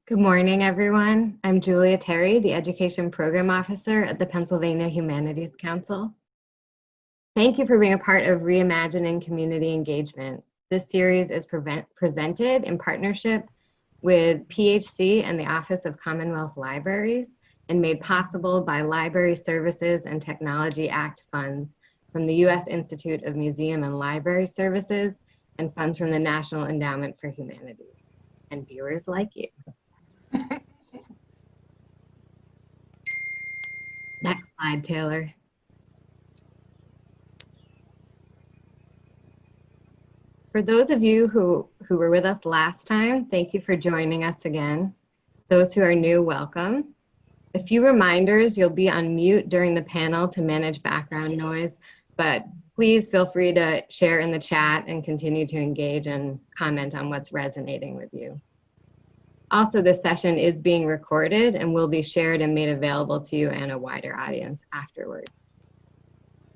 Good morning, everyone. I'm Julia Terry, the Education Program Officer at the Pennsylvania Humanities Council. Thank you for being a part of Reimagining Community Engagement. This series is presented in partnership with PHC and the Office of Commonwealth Libraries and made possible by Library Services and Technology Act funds from the U.S. Institute of Museum and Library Services and funds from the National Endowment for Humanities, and viewers like you. Next slide, Taylor. For those of you who were with us last time, thank you for joining us again. Those who are new, welcome. A few reminders: you'll be on mute during the panel to manage background noise, but please feel free to share in the chat and continue to engage and comment on what's resonating with you. Also, this session is being recorded and will be shared and made available to you and a wider audience afterward.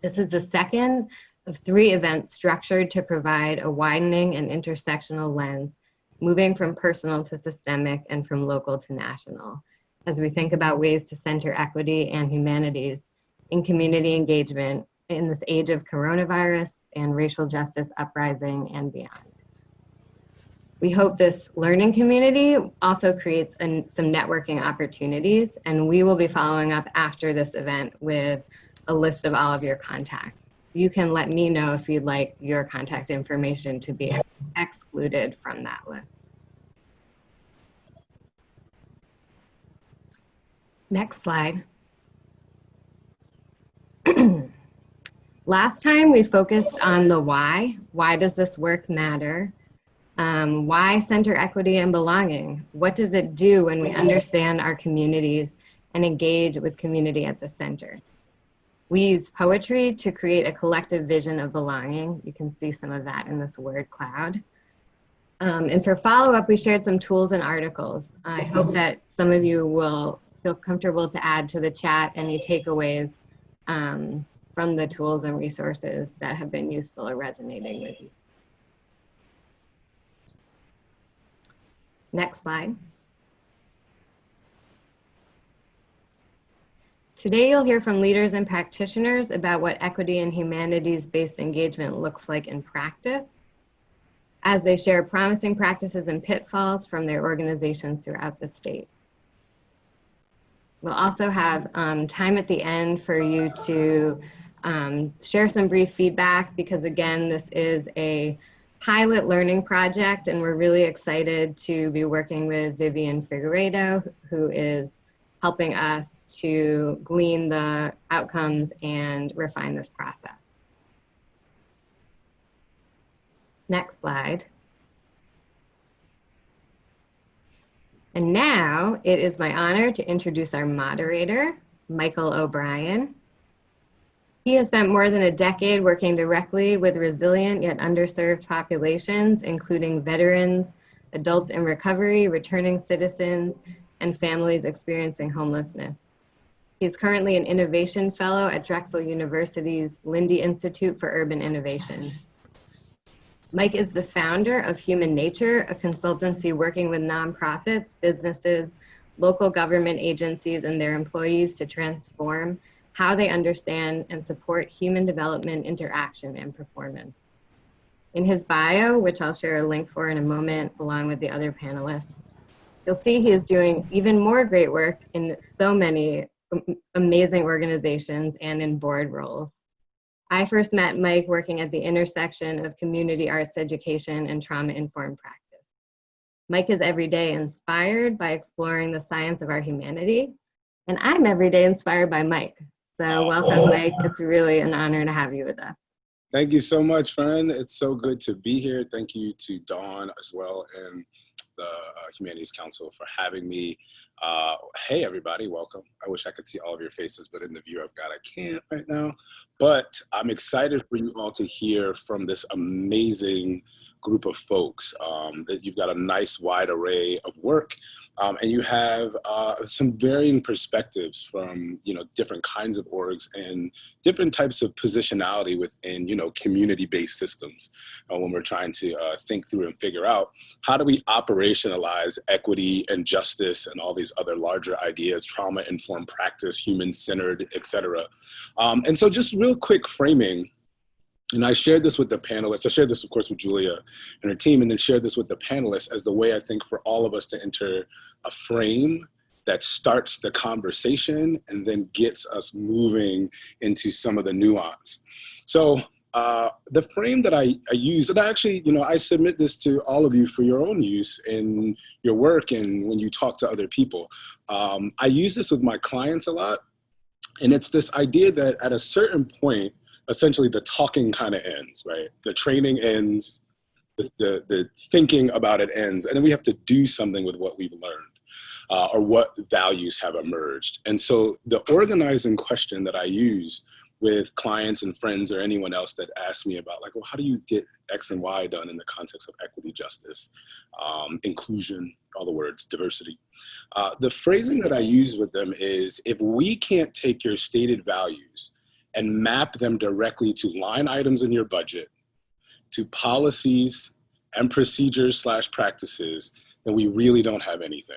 This is the second of 3 events structured to provide a widening and intersectional lens, moving from personal to systemic and from local to national, as we think about ways to center equity and humanities in community engagement in this age of coronavirus and racial justice uprising and beyond. We hope this learning community also creates some networking opportunities, and we will be following up after this event with a list of all of your contacts. You can let me know if you'd like your contact information to be excluded from that list. Next slide. Last time we focused on the why. Why does this work matter? Why center equity and belonging? What does it do when we understand our communities and engage with community at the center? We use poetry to create a collective vision of belonging. You can see some of that in this word cloud. And for follow-up, we shared some tools and articles. I hope that some of you will feel comfortable to add to the chat any takeaways from the tools and resources that have been useful or resonating with you. Next slide. Today you'll hear from leaders and practitioners about what equity and humanities-based engagement looks like in practice, as they share promising practices and pitfalls from their organizations throughout the state. We'll also have time at the end for you to share some brief feedback, because again, this is a pilot learning project, and we're really excited to be working with Vivian Figueiredo, who is helping us to glean the outcomes and refine this process. Next slide. And now it is my honor to introduce our moderator, Michael O'Brien. He has spent more than a decade working directly with resilient yet underserved populations, including veterans, adults in recovery, returning citizens, and families experiencing homelessness. He's currently an Innovation Fellow at Drexel University's Lindy Institute for Urban Innovation. Mike is the founder of Human Nature, a consultancy working with nonprofits, businesses, local government agencies, and their employees to transform how they understand and support human development, interaction, and performance. In his bio, which I'll share a link for in a moment, along with the other panelists, you'll see he is doing even more great work in so many amazing organizations and in board roles. I first met Mike working at the intersection of community arts education and trauma-informed practice. Mike is every day inspired by exploring the science of our humanity, and I'm every day inspired by Mike. So welcome, Mike. It's really an honor to have you with us. Thank you so much, Fern. It's so good to be here. Thank you to Dawn as well and the Humanities Council for having me. Hey, everybody, welcome. I wish I could see all of your faces, but in the view I've got, I can't right now. But I'm excited for you all to hear from this amazing group of folks. That you've got a nice wide array of work, and you have some varying perspectives from different kinds of orgs and different types of positionality within community-based systems. When we're trying to think through and figure out how do we operationalize equity and justice and all these other larger ideas, trauma-informed practice, human-centered, et cetera. And so just real quick framing. And I shared this with the panelists. I shared this, of course, with Julia and her team, and then shared this with the panelists as the way I think for all of us to enter a frame that starts the conversation and then gets us moving into some of the nuance. So the frame that I use, and I actually, I submit this to all of you for your own use in your work and when you talk to other people. I use this with my clients a lot, and it's this idea that at a certain point, essentially the talking kind of ends, right? The training ends, the thinking about it ends, and then we have to do something with what we've learned or what values have emerged. And so the organizing question that I use with clients and friends or anyone else that asks me about well, how do you get X and Y done in the context of equity, justice, inclusion, all the words, diversity. The phrasing that I use with them is, if we can't take your stated values and map them directly to line items in your budget, to policies and procedures / practices, then we really don't have anything.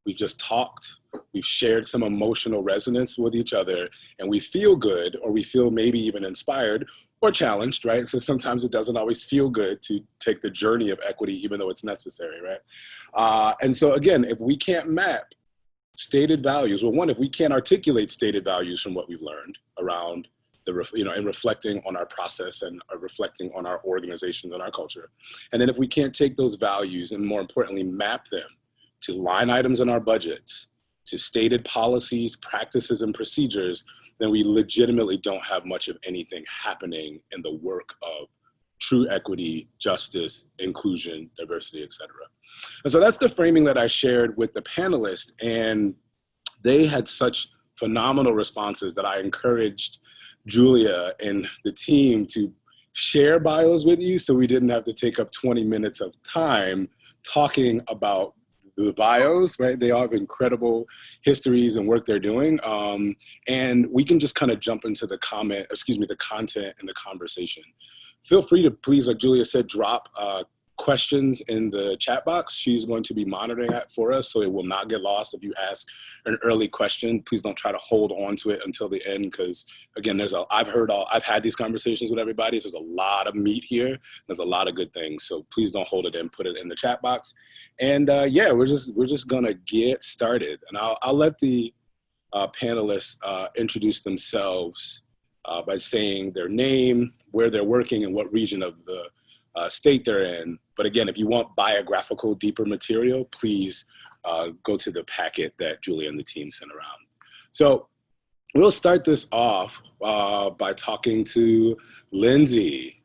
We've just talked, we've shared some emotional resonance with each other, and we feel good, or we feel maybe even inspired or challenged, right? So sometimes it doesn't always feel good to take the journey of equity, even though it's necessary, right? And so again, if we can't map stated values, well, one, if we can't articulate stated values from what we've learned around and reflecting on our process and reflecting on our organizations and our culture. And then if we can't take those values and, more importantly, map them to line items in our budgets, to stated policies, practices, and procedures, then we legitimately don't have much of anything happening in the work of true equity, justice, inclusion, diversity, et cetera. And so that's the framing that I shared with the panelists, and they had such phenomenal responses that I encouraged Julia and the team to share bios with you, so we didn't have to take up 20 minutes of time talking about the bios, right? They all have incredible histories and work they're doing. And we can just kind of jump into the content and the conversation. Feel free to, please, like Julia said, drop questions in the chat box. She's going to be monitoring that for us, so it will not get lost. If you ask an early question, please don't try to hold on to it until the end, because again, I've had these conversations with everybody. So there's a lot of meat here. There's a lot of good things. So please don't hold it in, put it in the chat box. And yeah, we're just gonna get started. And I'll let the panelists introduce themselves by saying their name, where they're working, and what region of the state they're in. But again, if you want biographical, deeper material, please go to the packet that Julia and the team sent around. So we'll start this off by talking to Lindsey.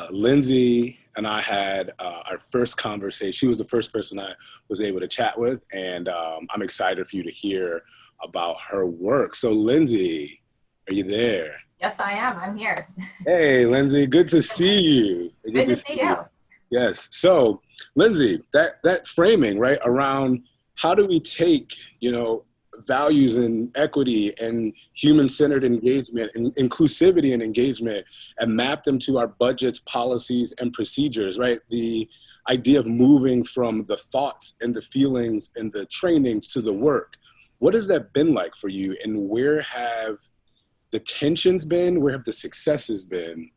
Lindsey and I had our first conversation. She was the first person I was able to chat with, and I'm excited for you to hear about her work. So Lindsey, are you there? Yes, I am. I'm here. Hey, Lindsey, good to see you. Good to see you. Yes. So, Lindsey, that framing, right, around how do we take, values and equity and human-centered engagement and inclusivity and engagement and map them to our budgets, policies, and procedures, right? The idea of moving from the thoughts and the feelings and the trainings to the work. What has that been like for you, and where have the tensions been? Where have the successes been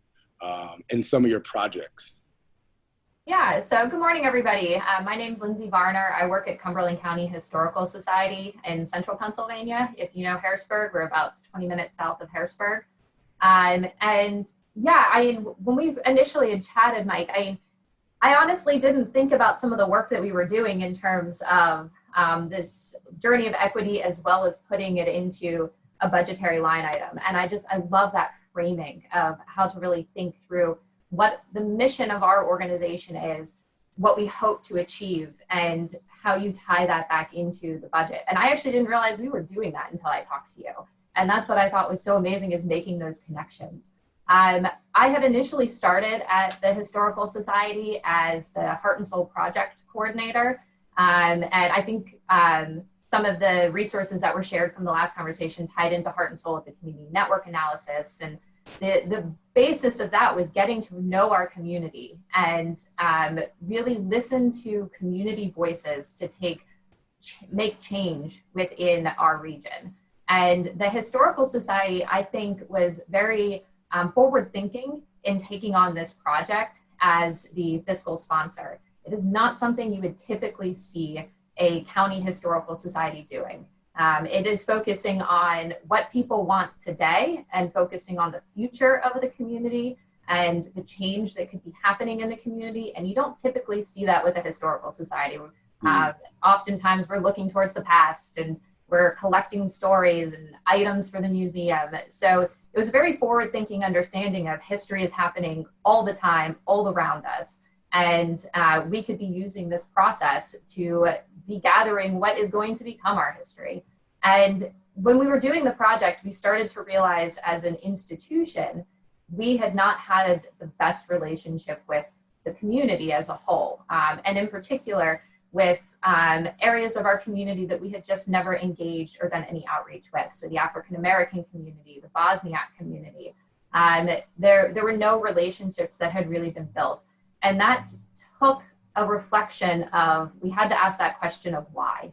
in some of your projects? Yeah, so good morning, everybody. My name is Lindsey Varner. I work at Cumberland County Historical Society in central Pennsylvania. If you know Harrisburg, we're about 20 minutes south of Harrisburg. And yeah, when we initially had chatted, Mike, I honestly didn't think about some of the work that we were doing in terms of this journey of equity, as well as putting it into a budgetary line item. And I love that framing of how to really think through what the mission of our organization is, what we hope to achieve, and how you tie that back into the budget. And I actually didn't realize we were doing that until I talked to you. And that's what I thought was so amazing, is making those connections. I had initially started at the Historical Society as the Heart and Soul Project Coordinator. And I think some of the resources that were shared from the last conversation tied into Heart and Soul with the community network analysis. And the basis of that was getting to know our community and really listen to community voices to make change within our region. And the Historical Society, I think, was very forward thinking in taking on this project as the fiscal sponsor. It is not something you would typically see a county historical society doing. It is focusing on what people want today and focusing on the future of the community and the change that could be happening in the community. And you don't typically see that with a historical society. Oftentimes we're looking towards the past and we're collecting stories and items for the museum. So it was a very forward-thinking understanding of history is happening all the time, all around us. And we could be using this process to be gathering what is going to become our history. And when we were doing the project, we started to realize as an institution, we had not had the best relationship with the community as a whole. And in particular, with areas of our community that we had just never engaged or done any outreach with. So the African-American community, the Bosniak community, there were no relationships that had really been built. And that took a reflection of, we had to ask that question of why.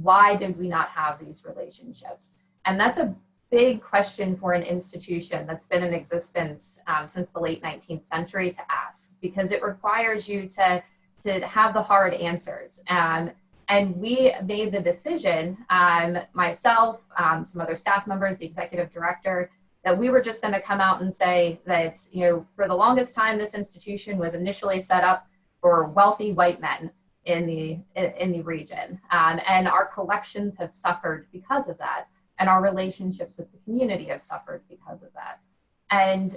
Why did we not have these relationships? And that's a big question for an institution that's been in existence since the late 19th century to ask, because it requires you to have the hard answers. And we made the decision, myself, some other staff members, the executive director, that we were just going to come out and say that, for the longest time, this institution was initially set up for wealthy white men in the region. And our collections have suffered because of that. And our relationships with the community have suffered because of that. And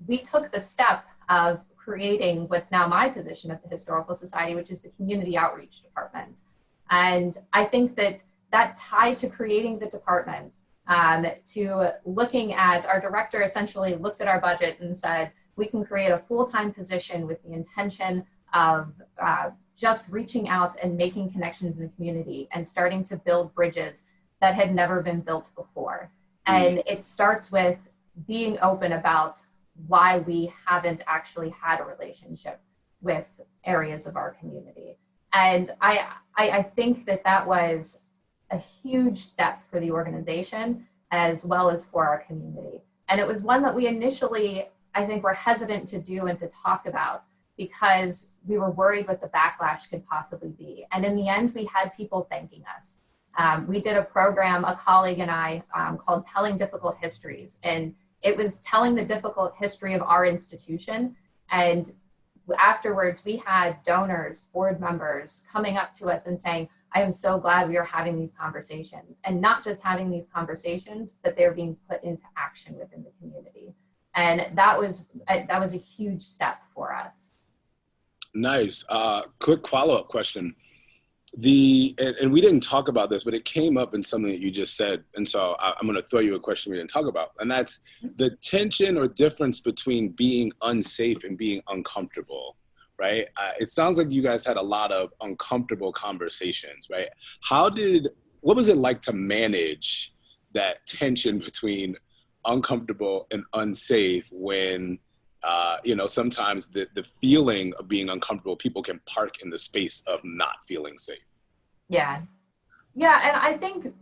we took the step of creating what's now my position at the Historical Society, which is the Community Outreach Department. And I think that tied to creating the department, to looking at, our director essentially looked at our budget and said, we can create a full-time position with the intention of just reaching out and making connections in the community and starting to build bridges that had never been built before. And it starts with being open about why we haven't actually had a relationship with areas of our community. And I think that was a huge step for the organization as well as for our community. And it was one that we initially, I think, were hesitant to do and to talk about because we were worried what the backlash could possibly be. And in the end, we had people thanking us. We did a program, a colleague and I, called Telling Difficult Histories. And it was telling the difficult history of our institution. And afterwards, we had donors, board members coming up to us and saying, I am so glad we are having these conversations. And not just having these conversations, but they're being put into action within the community. And that was a huge step for us. Nice. Quick follow-up question. And we didn't talk about this, but it came up in something that you just said. And so I'm going to throw you a question we didn't talk about. And that's the tension or difference between being unsafe and being uncomfortable, right? It sounds like you guys had a lot of uncomfortable conversations, right? What was it like to manage that tension between uncomfortable and unsafe when, sometimes the feeling of being uncomfortable, people can park in the space of not feeling safe? Yeah. And I think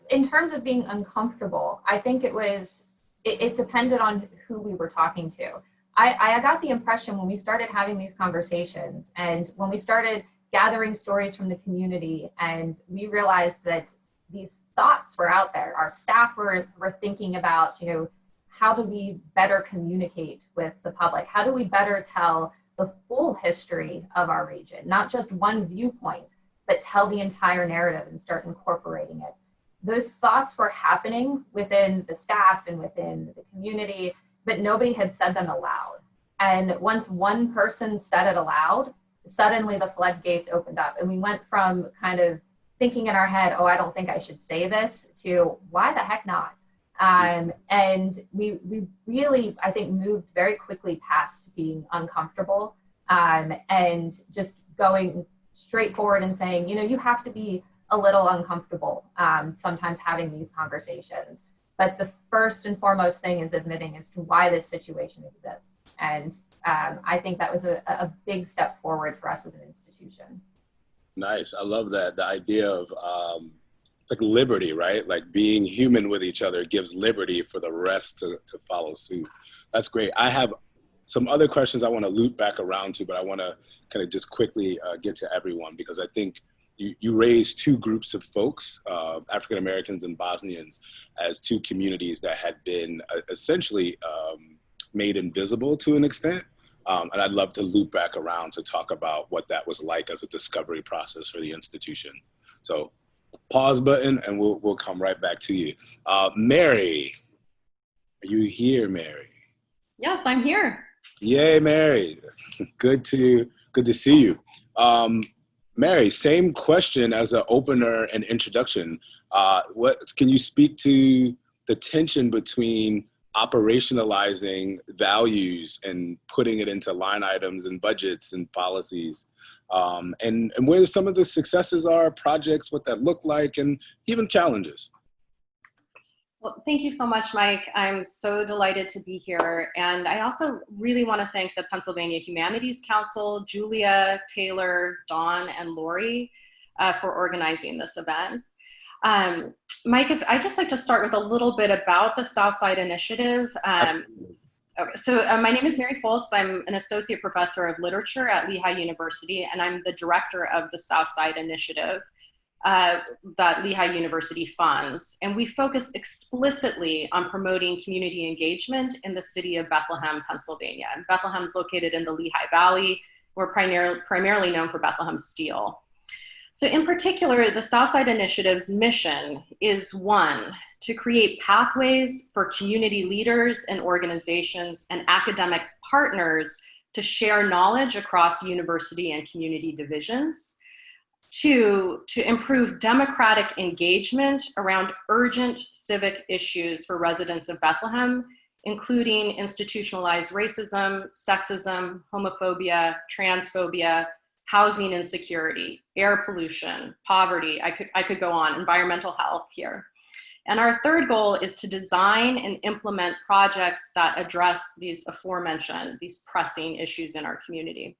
in terms of being uncomfortable, I think it depended on who we were talking to. I got the impression when we started having these conversations and when we started gathering stories from the community and we realized that these thoughts were out there, our staff were thinking about, how do we better communicate with the public? How do we better tell the full history of our region, not just one viewpoint, but tell the entire narrative and start incorporating it? Those thoughts were happening within the staff and within the community, but nobody had said them aloud. And once one person said it aloud, suddenly the floodgates opened up and we went from kind of thinking in our head, oh, I don't think I should say this, to why the heck not? And we really, I think, moved very quickly past being uncomfortable and just going straight forward and saying, you know, you have to be a little uncomfortable sometimes having these conversations. But the first and foremost thing is admitting as to why this situation exists. And I think that was a big step forward for us as an institution. Nice. I love that. The idea of it's like liberty, right? Like being human with each other gives liberty for the rest to follow suit. That's great. I have some other questions I want to loop back around to, but I want to kind of just quickly get to everyone, because I think you raised two groups of folks, African Americans and Bosnians, as two communities that had been essentially made invisible to an extent. And I'd love to loop back around to talk about what that was like as a discovery process for the institution. So pause button and we'll come right back to you. Mary, are you here, Mary? Yes, I'm here. Yay, Mary. Good to see you. Mary, same question as an opener and introduction. What can you speak to the tension between operationalizing values and putting it into line items and budgets and policies, and where some of the successes are, projects, what that look like, and even challenges? Well, thank you so much, Mike. I'm so delighted to be here. And I also really want to thank the Pennsylvania Humanities Council, Julia, Taylor, Dawn, and Lori for organizing this event. Mike, I'd just like to start with a little bit about the Southside Initiative. Okay, so my name is Mary Fultz. I'm an associate professor of literature at Lehigh University, and I'm the director of the Southside Initiative that Lehigh University funds. And we focus explicitly on promoting community engagement in the city of Bethlehem, Pennsylvania. Bethlehem is located in the Lehigh Valley. We're primarily known for Bethlehem Steel. So in particular, the Southside Initiative's mission is, one, to create pathways for community leaders and organizations and academic partners to share knowledge across university and community divisions. Two, to improve democratic engagement around urgent civic issues for residents of Bethlehem, including institutionalized racism, sexism, homophobia, transphobia, housing insecurity, air pollution, poverty, I could go on, environmental health here. And our third goal is to design and implement projects that address these aforementioned, these pressing issues in our community.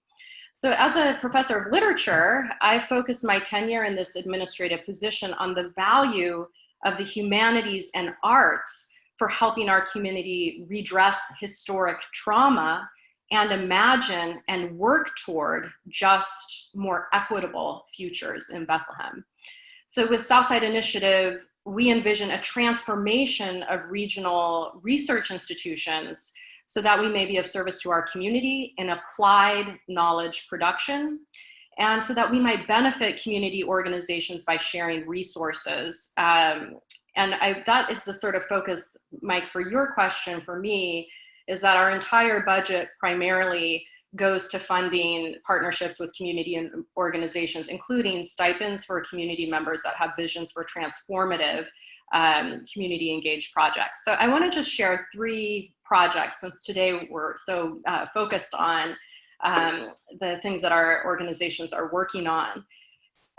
So as a professor of literature, I focus my tenure in this administrative position on the value of the humanities and arts for helping our community redress historic trauma and imagine and work toward just more equitable futures in Bethlehem. So with Southside Initiative, we envision a transformation of regional research institutions so that we may be of service to our community in applied knowledge production, and so that we might benefit community organizations by sharing resources. And that is the sort of focus, Mike, for your question. For me, is that our entire budget primarily goes to funding partnerships with community and organizations, including stipends for community members that have visions for transformative community engaged projects. So I want to just share 3 projects, since today we're so focused on the things that our organizations are working on.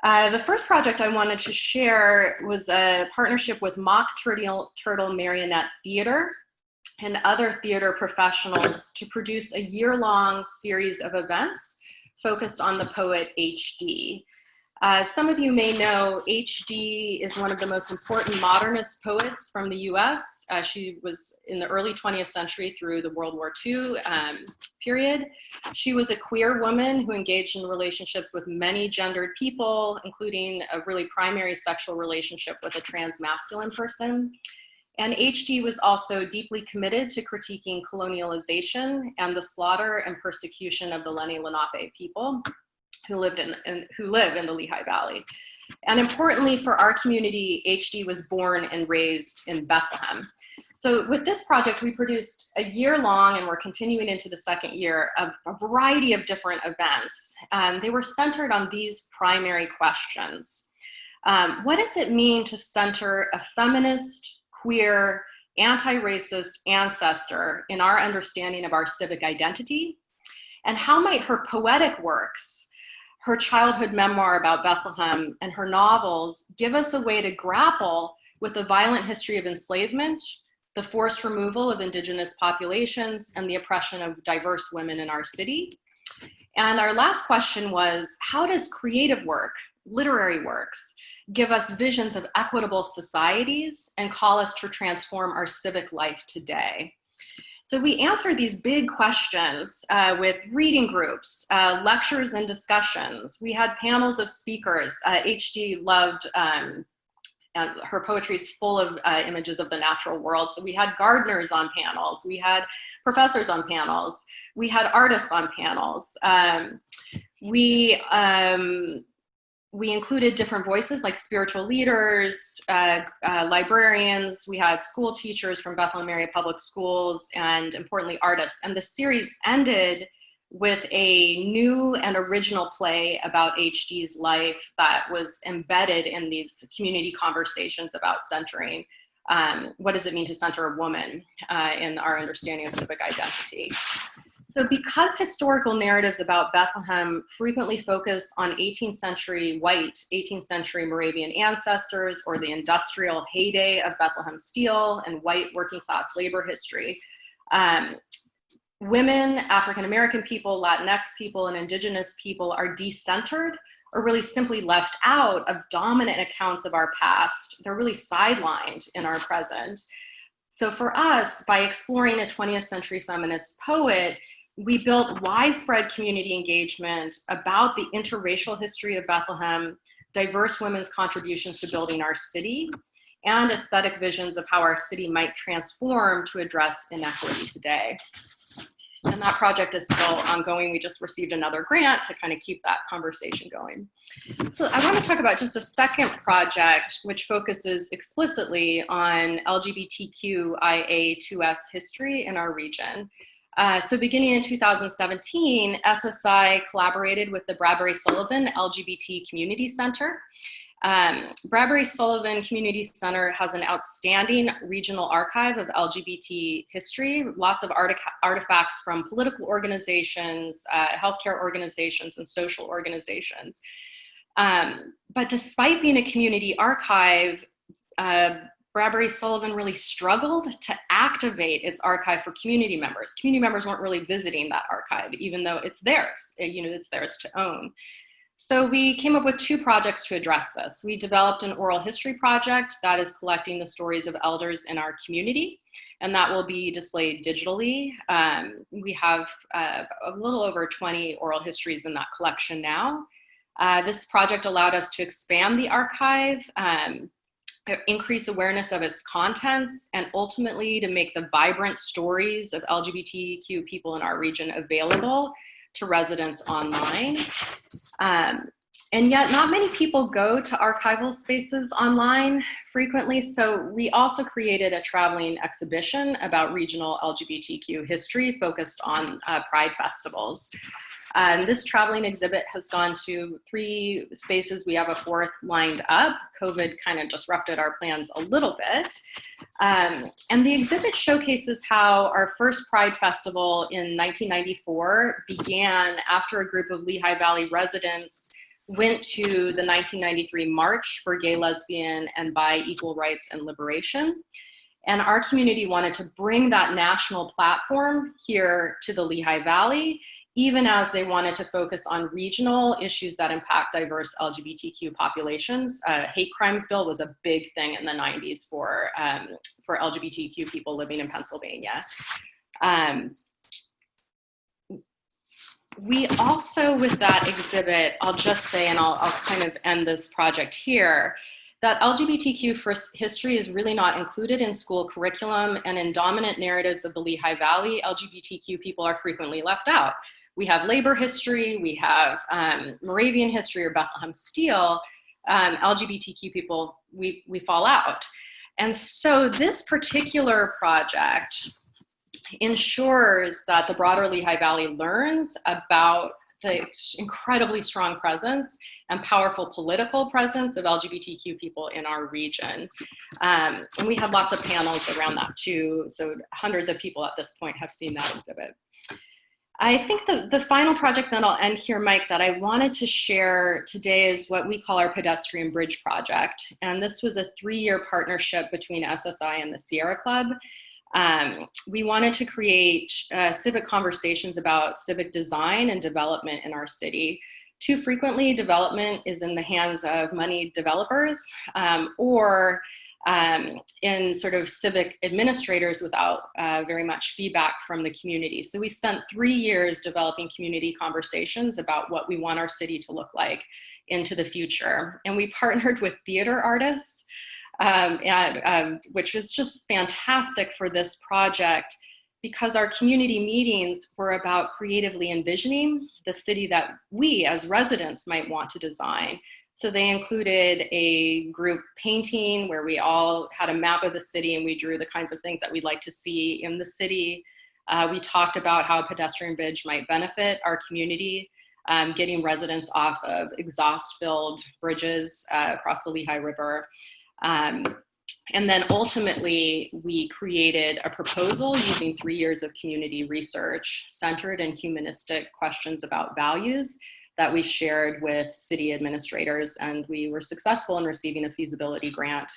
The first project I wanted to share was a partnership with Mock Turtle Marionette Theater and other theater professionals to produce a year-long series of events focused on the poet H.D. Some of you may know H.D. is one of the most important modernist poets from the US. She was in the early 20th century through the World War II period. She was a queer woman who engaged in relationships with many gendered people, including a really primary sexual relationship with a trans-masculine person. And H.D. was also deeply committed to critiquing colonialization and the slaughter and persecution of the Lenni Lenape people who live in the Lehigh Valley. And importantly for our community, H.D. was born and raised in Bethlehem. So with this project, we produced a year-long, and we're continuing into the second year, of a variety of different events. They were centered on these primary questions. What does it mean to center a feminist, queer, anti-racist ancestor in our understanding of our civic identity? And how might her poetic works, her childhood memoir about Bethlehem, and her novels give us a way to grapple with the violent history of enslavement, the forced removal of indigenous populations, and the oppression of diverse women in our city? And our last question was, how does creative work, literary works, give us visions of equitable societies and call us to transform our civic life today? So we answered these big questions with reading groups, lectures and discussions. We had panels of speakers. HD loved, and her poetry is full of images of the natural world. So we had gardeners on panels. We had professors on panels. We had artists on panels. We included different voices like spiritual leaders, librarians. We had school teachers from Bethlehem area public schools, and importantly, artists. And the series ended with a new and original play about HD's life that was embedded in these community conversations about centering. What does it mean to center a woman in our understanding of civic identity? So because historical narratives about Bethlehem frequently focus on 18th century white, 18th century Moravian ancestors, or the industrial heyday of Bethlehem steel and white working class labor history, women, African-American people, Latinx people, and indigenous people are decentered or really simply left out of dominant accounts of our past. They're really sidelined in our present. So for us, by exploring a 20th century feminist poet, we built widespread community engagement about the interracial history of Bethlehem, diverse women's contributions to building our city, and aesthetic visions of how our city might transform to address inequity today. And that project is still ongoing. We just received another grant to kind of keep that conversation going. So I want to talk about just a second project, which focuses explicitly on LGBTQIA2S history in our region. So beginning in 2017, SSI collaborated with the Bradbury Sullivan LGBT Community Center. Bradbury Sullivan Community Center has an outstanding regional archive of LGBT history, lots of artifacts from political organizations, healthcare organizations, and social organizations. But despite being a community archive, Bradbury Sullivan really struggled to activate its archive for community members. Community members weren't really visiting that archive, even though it's theirs, it's theirs to own. So we came up with two projects to address this. We developed an oral history project that is collecting the stories of elders in our community, and that will be displayed digitally. We have a little over 20 oral histories in that collection now. This project allowed us to expand the archive, increase awareness of its contents, and ultimately to make the vibrant stories of LGBTQ people in our region available to residents online. And yet not many people go to archival spaces online frequently, so we also created a traveling exhibition about regional LGBTQ history focused on Pride festivals. This traveling exhibit has gone to 3 spaces. We have a 4th lined up. COVID kind of disrupted our plans a little bit. And the exhibit showcases how our first Pride Festival in 1994 began after a group of Lehigh Valley residents went to the 1993 March for Gay, Lesbian, and Bi Equal Rights and Liberation. And our community wanted to bring that national platform here to the Lehigh Valley, even as they wanted to focus on regional issues that impact diverse LGBTQ populations. Hate crimes bill was a big thing in the 90s for LGBTQ people living in Pennsylvania. We also, with that exhibit, I'll just say, and I'll kind of end this project here, that LGBTQ history is really not included in school curriculum, and in dominant narratives of the Lehigh Valley, LGBTQ people are frequently left out. We have labor history, we have Moravian history or Bethlehem Steel. LGBTQ people, we fall out. And so this particular project ensures that the broader Lehigh Valley learns about the incredibly strong presence and powerful political presence of LGBTQ people in our region. And we had lots of panels around that too. So hundreds of people at this point have seen that exhibit. I think the final project that I'll end here, Mike, that I wanted to share today is what we call our Pedestrian Bridge Project. And this was a 3-year partnership between SSI and the Sierra Club. We wanted to create civic conversations about civic design and development in our city. Too frequently, development is in the hands of moneyed developers or in sort of civic administrators without very much feedback from the community. So we spent 3 years developing community conversations about what we want our city to look like into the future. And we partnered with theater artists, which was just fantastic for this project because our community meetings were about creatively envisioning the city that we as residents might want to design. So they included a group painting where we all had a map of the city and we drew the kinds of things that we'd like to see in the city. We talked about how a pedestrian bridge might benefit our community, getting residents off of exhaust-filled bridges across the Lehigh River. And then ultimately, we created a proposal using 3 years of community research centered in humanistic questions about values that we shared with city administrators, and we were successful in receiving a feasibility grant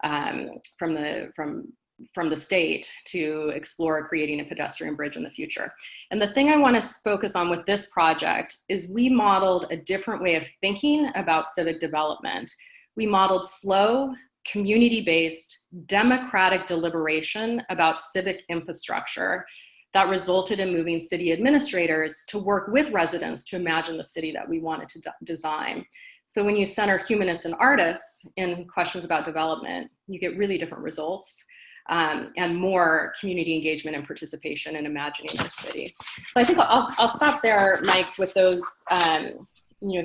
from the state to explore creating a pedestrian bridge in the future. And the thing I want to focus on with this project is we modeled a different way of thinking about civic development. We modeled slow, community-based, democratic deliberation about civic infrastructure that resulted in moving city administrators to work with residents to imagine the city that we wanted to design. So when you center humanists and artists in questions about development, you get really different results and more community engagement and participation in imagining our city. So I think I'll stop there, Mike, with those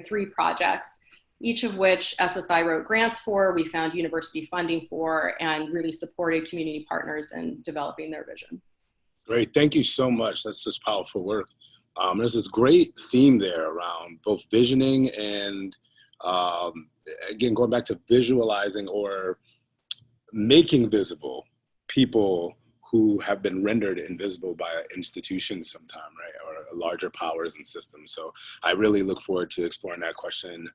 3 projects, each of which SSI wrote grants for, we found university funding for, and really supported community partners in developing their vision. Great, thank you so much. That's just powerful work. There's this great theme there around both visioning and, again, going back to visualizing or making visible people who have been rendered invisible by institutions sometime, right, or larger powers and systems. So I really look forward to exploring that question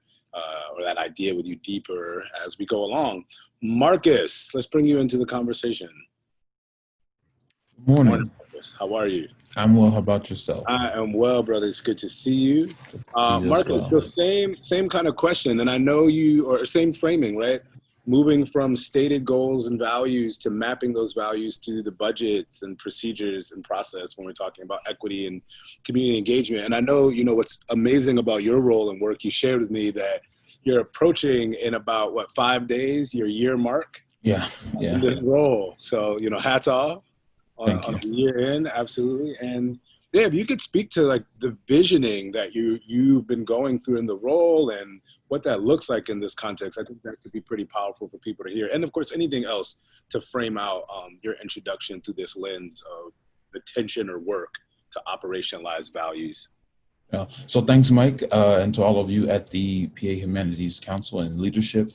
or that idea with you deeper as we go along. Marcus, let's bring you into the conversation. Good morning. How are you? I'm well. How about yourself? I am well, brother. It's good to see you. Marcus, so same kind of question, and I know you, or same framing, right? Moving from stated goals and values to mapping those values to the budgets and procedures and process when we're talking about equity and community engagement. And I know, what's amazing about your role and work, you shared with me that you're approaching in about, 5 days, your year mark? Yeah. In this role. So, hats off. Thank you. On the year end, absolutely. And yeah, if you could speak to like the visioning that you've been going through in the role and what that looks like in this context, I think that could be pretty powerful for people to hear. And of course, anything else to frame out your introduction through this lens of the tension or work to operationalize values. So thanks, Mike, and to all of you at the PA Humanities Council and leadership.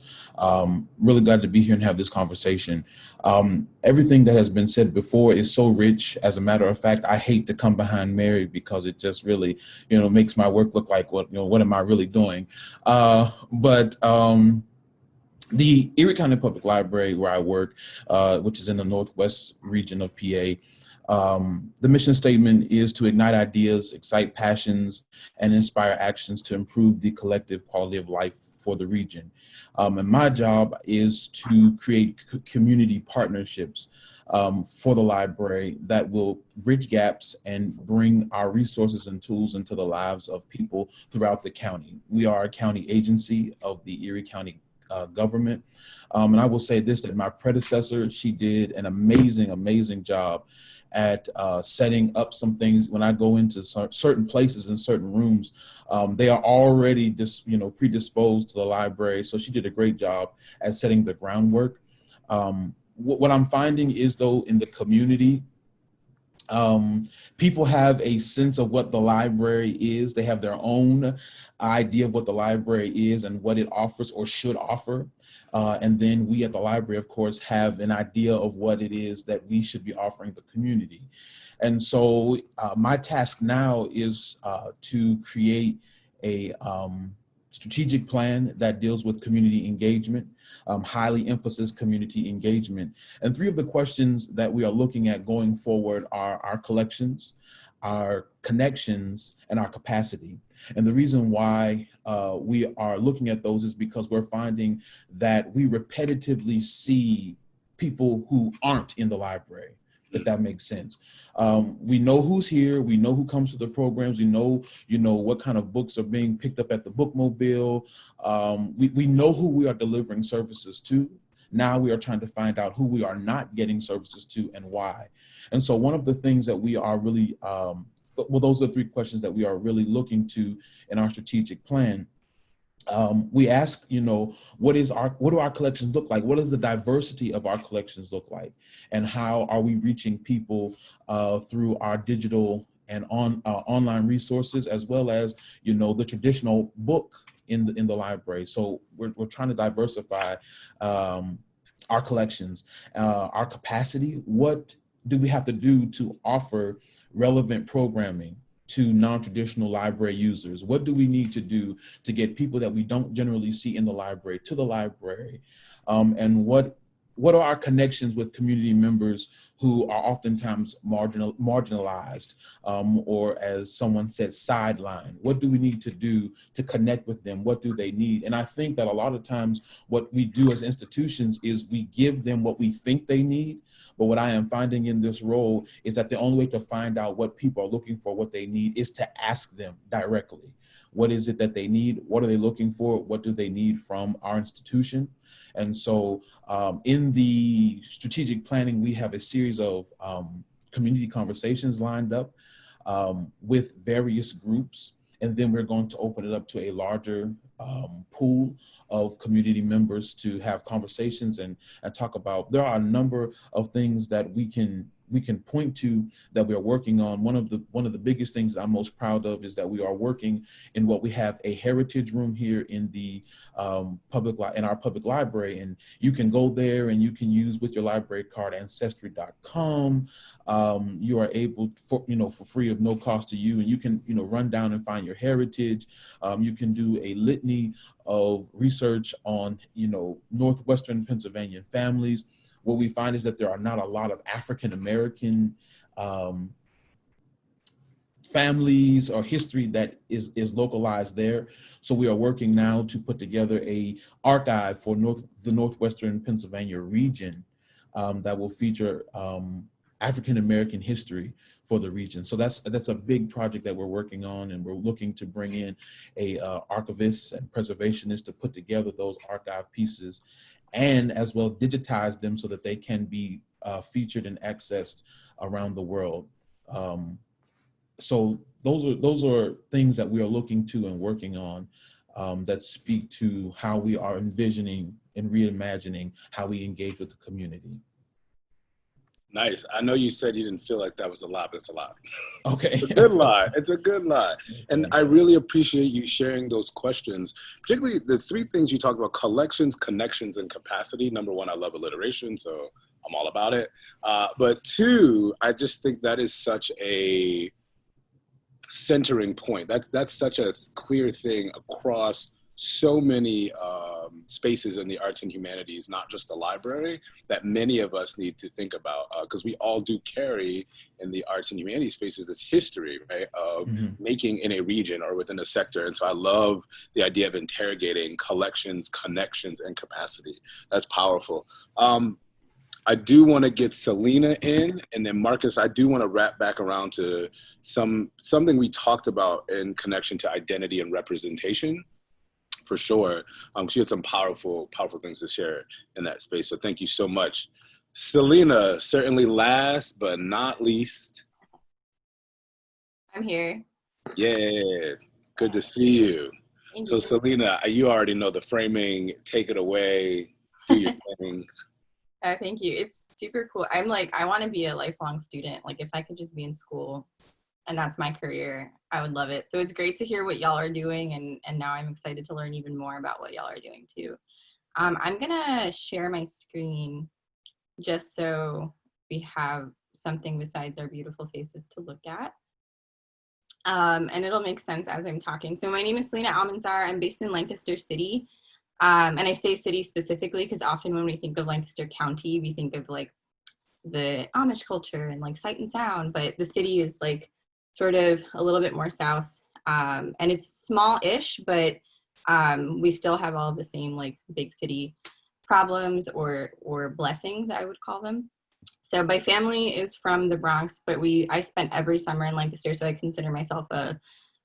Really glad to be here and have this conversation. Everything that has been said before is so rich. As a matter of fact, I hate to come behind Mary because it just really, makes my work look like what am I really doing? But the Erie County Public Library, where I work, which is in the Northwest region of PA, the mission statement is to ignite ideas, excite passions, and inspire actions to improve the collective quality of life for the region. And my job is to create community partnerships for the library that will bridge gaps and bring our resources and tools into the lives of people throughout the county. We are a county agency of the Erie County government. And I will say this, that my predecessor, she did an amazing job at setting up some things. When I go into certain places and certain rooms, they are already predisposed to the library. So she did a great job at setting the groundwork. What I'm finding is, though, in the community, People have a sense of what the library is. They have their own idea of what the library is and what it offers or should offer. And then we at the library, of course, have an idea of what it is that we should be offering the community. And so my task now is to create a strategic plan that deals with community engagement, highly emphasizes community engagement. And three of the questions that we are looking at going forward are our collections, our connections, and our capacity. And the reason why we are looking at those is because we're finding that we repetitively see people who aren't in the library, if that makes sense. We know who's here, we know who comes to the programs, we know, what kind of books are being picked up at the bookmobile. We know who we are delivering services to. Now we are trying to find out who we are not getting services to and why. And so one of the things that we are really, well, those are the three questions that we are really looking to in our strategic plan. We ask, what do our collections look like? What does the diversity of our collections look like? And how are we reaching people through our digital and online resources, as well as, the traditional book in the library. So we're trying to diversify our collections, our capacity. What do we have to do to offer relevant programming to non-traditional library users? What do we need to do to get people that we don't generally see in the library to the library? And what are our connections with community members who are oftentimes marginalized, or as someone said, sidelined? What do we need to do to connect with them? What do they need? And I think that a lot of times what we do as institutions is we give them what we think they need. But what I am finding in this role is that the only way to find out what people are looking for, what they need, is to ask them directly. What is it that they need? What are they looking for? What do they need from our institution? And so in the strategic planning, we have a series of community conversations lined up with various groups. And then we're going to open it up to a larger pool of community members to have conversations and talk about. There are a number of things that we can point to that we are working on. One of the biggest things that I'm most proud of is that we are working in what we have a heritage room here in the in our public library, and you can go there and you can use with your library card ancestry.com. You are able for free of no cost to you, and you can run down and find your heritage. You can do a litany of research on Northwestern Pennsylvania families. What we find is that there are not a lot of African American families or history that is localized there. So we are working now to put together a archive for the Northwestern Pennsylvania region that will feature African American history for the region. So that's a big project that we're working on, and we're looking to bring in a archivist and preservationist to put together those archive pieces, and as well digitize them so that they can be featured and accessed around the world. So those are things that we are looking to and working on that speak to how we are envisioning and reimagining how we engage with the community. Nice. I know you said you didn't feel like that was a lot, but it's a lot. Okay. It's a good lot. It's a good lot. And I really appreciate you sharing those questions, particularly the three things you talked about: collections, connections, and capacity. Number one, I love alliteration, so I'm all about it. But two, I just think that is such a centering point. That's such a clear thing across so many spaces in the arts and humanities, not just the library, that many of us need to think about, because we all do carry in the arts and humanities spaces this history, right, of making in a region or within a sector. And so I love the idea of interrogating collections, connections, and capacity. That's powerful. I do want to get Selena in, and then Marcus, I do want to wrap back around to something we talked about in connection to identity and representation, for sure. She had some powerful things to share in that space. So thank you so much. Selena, certainly last but not least. I'm here. Yeah, good to see you. Thank So you. Selena, you already know the framing. Take it away, do your thing. Thank you. It's super cool. I'm like, I want to be a lifelong student. Like if I could just be in school and that's my career, I would love it. So it's great to hear what y'all are doing. And now I'm excited to learn even more about what y'all are doing too. I'm gonna share my screen just so we have something besides our beautiful faces to look at. And it'll make sense as I'm talking. So my name is Lena. I'm based in Lancaster City. And I say city specifically because often when we think of Lancaster County, we think of like the Amish culture and like sight and sound, but the city is like sort of a little bit more south. And it's small-ish, but we still have all of the same like big city problems or blessings, I would call them. So my family is from the Bronx, but I spent every summer in Lancaster, so I consider myself a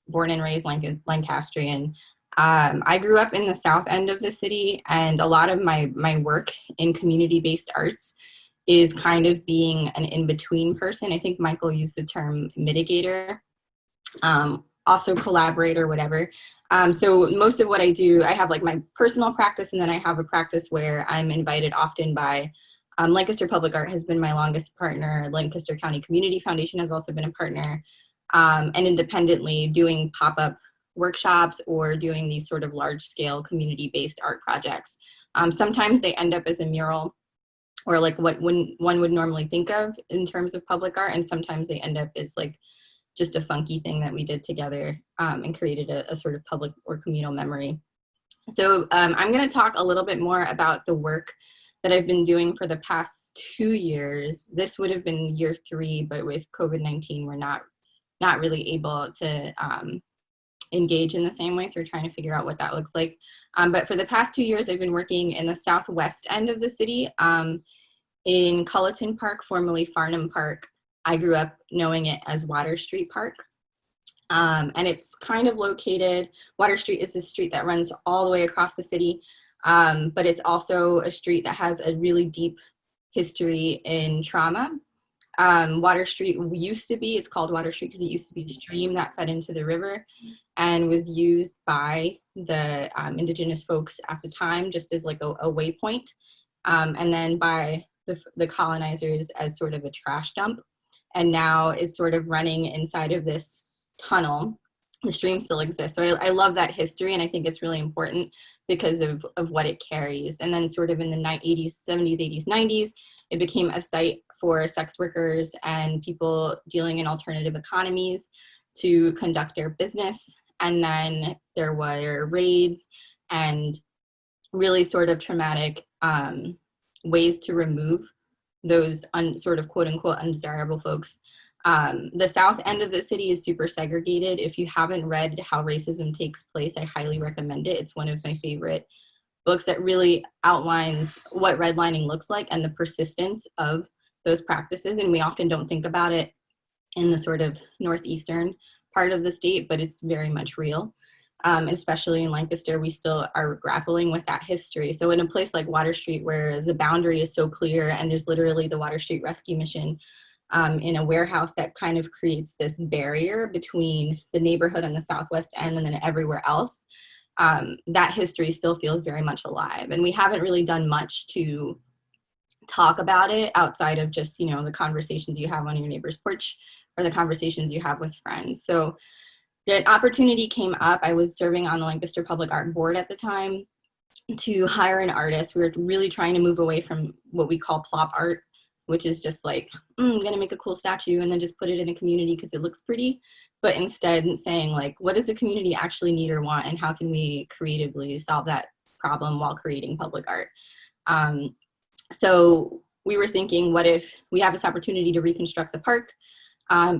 born and raised Lancastrian. I grew up in the south end of the city, and a lot of my work in community-based arts is kind of being an in-between person. I think Michael used the term mitigator, also collaborator, whatever. So most of what I do, I have like my personal practice, and then I have a practice where I'm invited often by Lancaster Public Art has been my longest partner. Lancaster County Community Foundation has also been a partner, and independently doing pop-up workshops or doing these sort of large-scale community-based art projects. Sometimes they end up as a mural or like what one would normally think of in terms of public art, and sometimes they end up as like just a funky thing that we did together and created a sort of public or communal memory. So I'm going to talk a little bit more about the work that I've been doing for the past 2 years. This would have been year 3, but with COVID-19, we're not really able to engage in the same way, so we're trying to figure out what that looks like. But for the past 2 years, I've been working in the southwest end of the city in Culleton Park, formerly Farnham Park. I grew up knowing it as Water Street Park. And it's kind of located, Water Street is this street that runs all the way across the city, but it's also a street that has a really deep history in trauma. Water Street used to be, it's called Water Street because it used to be a stream that fed into the river and was used by the indigenous folks at the time just as like a waypoint, and then by the colonizers as sort of a trash dump, and now is sort of running inside of this tunnel. The stream still exists. So I love that history, and I think it's really important because of what it carries. And then sort of in the 80s, 70s, 80s, 90s, it became a site for sex workers and people dealing in alternative economies to conduct their business. And then there were raids and really sort of traumatic ways to remove those sort of quote unquote undesirable folks. The south end of the city is super segregated. If you haven't read How Racism Takes Place, I highly recommend it. It's one of my favorite books that really outlines what redlining looks like and the persistence of those practices. And we often don't think about it in the sort of northeastern part of the state, but it's very much real. Especially in Lancaster, we still are grappling with that history. So in a place like Water Street, where the boundary is so clear and there's literally the Water Street Rescue Mission in a warehouse that kind of creates this barrier between the neighborhood on the southwest end and then everywhere else, that history still feels very much alive. And we haven't really done much to talk about it outside of just, you know, the conversations you have on your neighbor's porch or the conversations you have with friends. So the opportunity came up. I was serving on the Lancaster Public Art Board at the time to hire an artist. We were really trying to move away from what we call plop art, which is just like, I'm gonna make a cool statue and then just put it in a community because it looks pretty. But instead saying like, what does the community actually need or want, and how can we creatively solve that problem while creating public art? So we were thinking, what if we have this opportunity to reconstruct the park?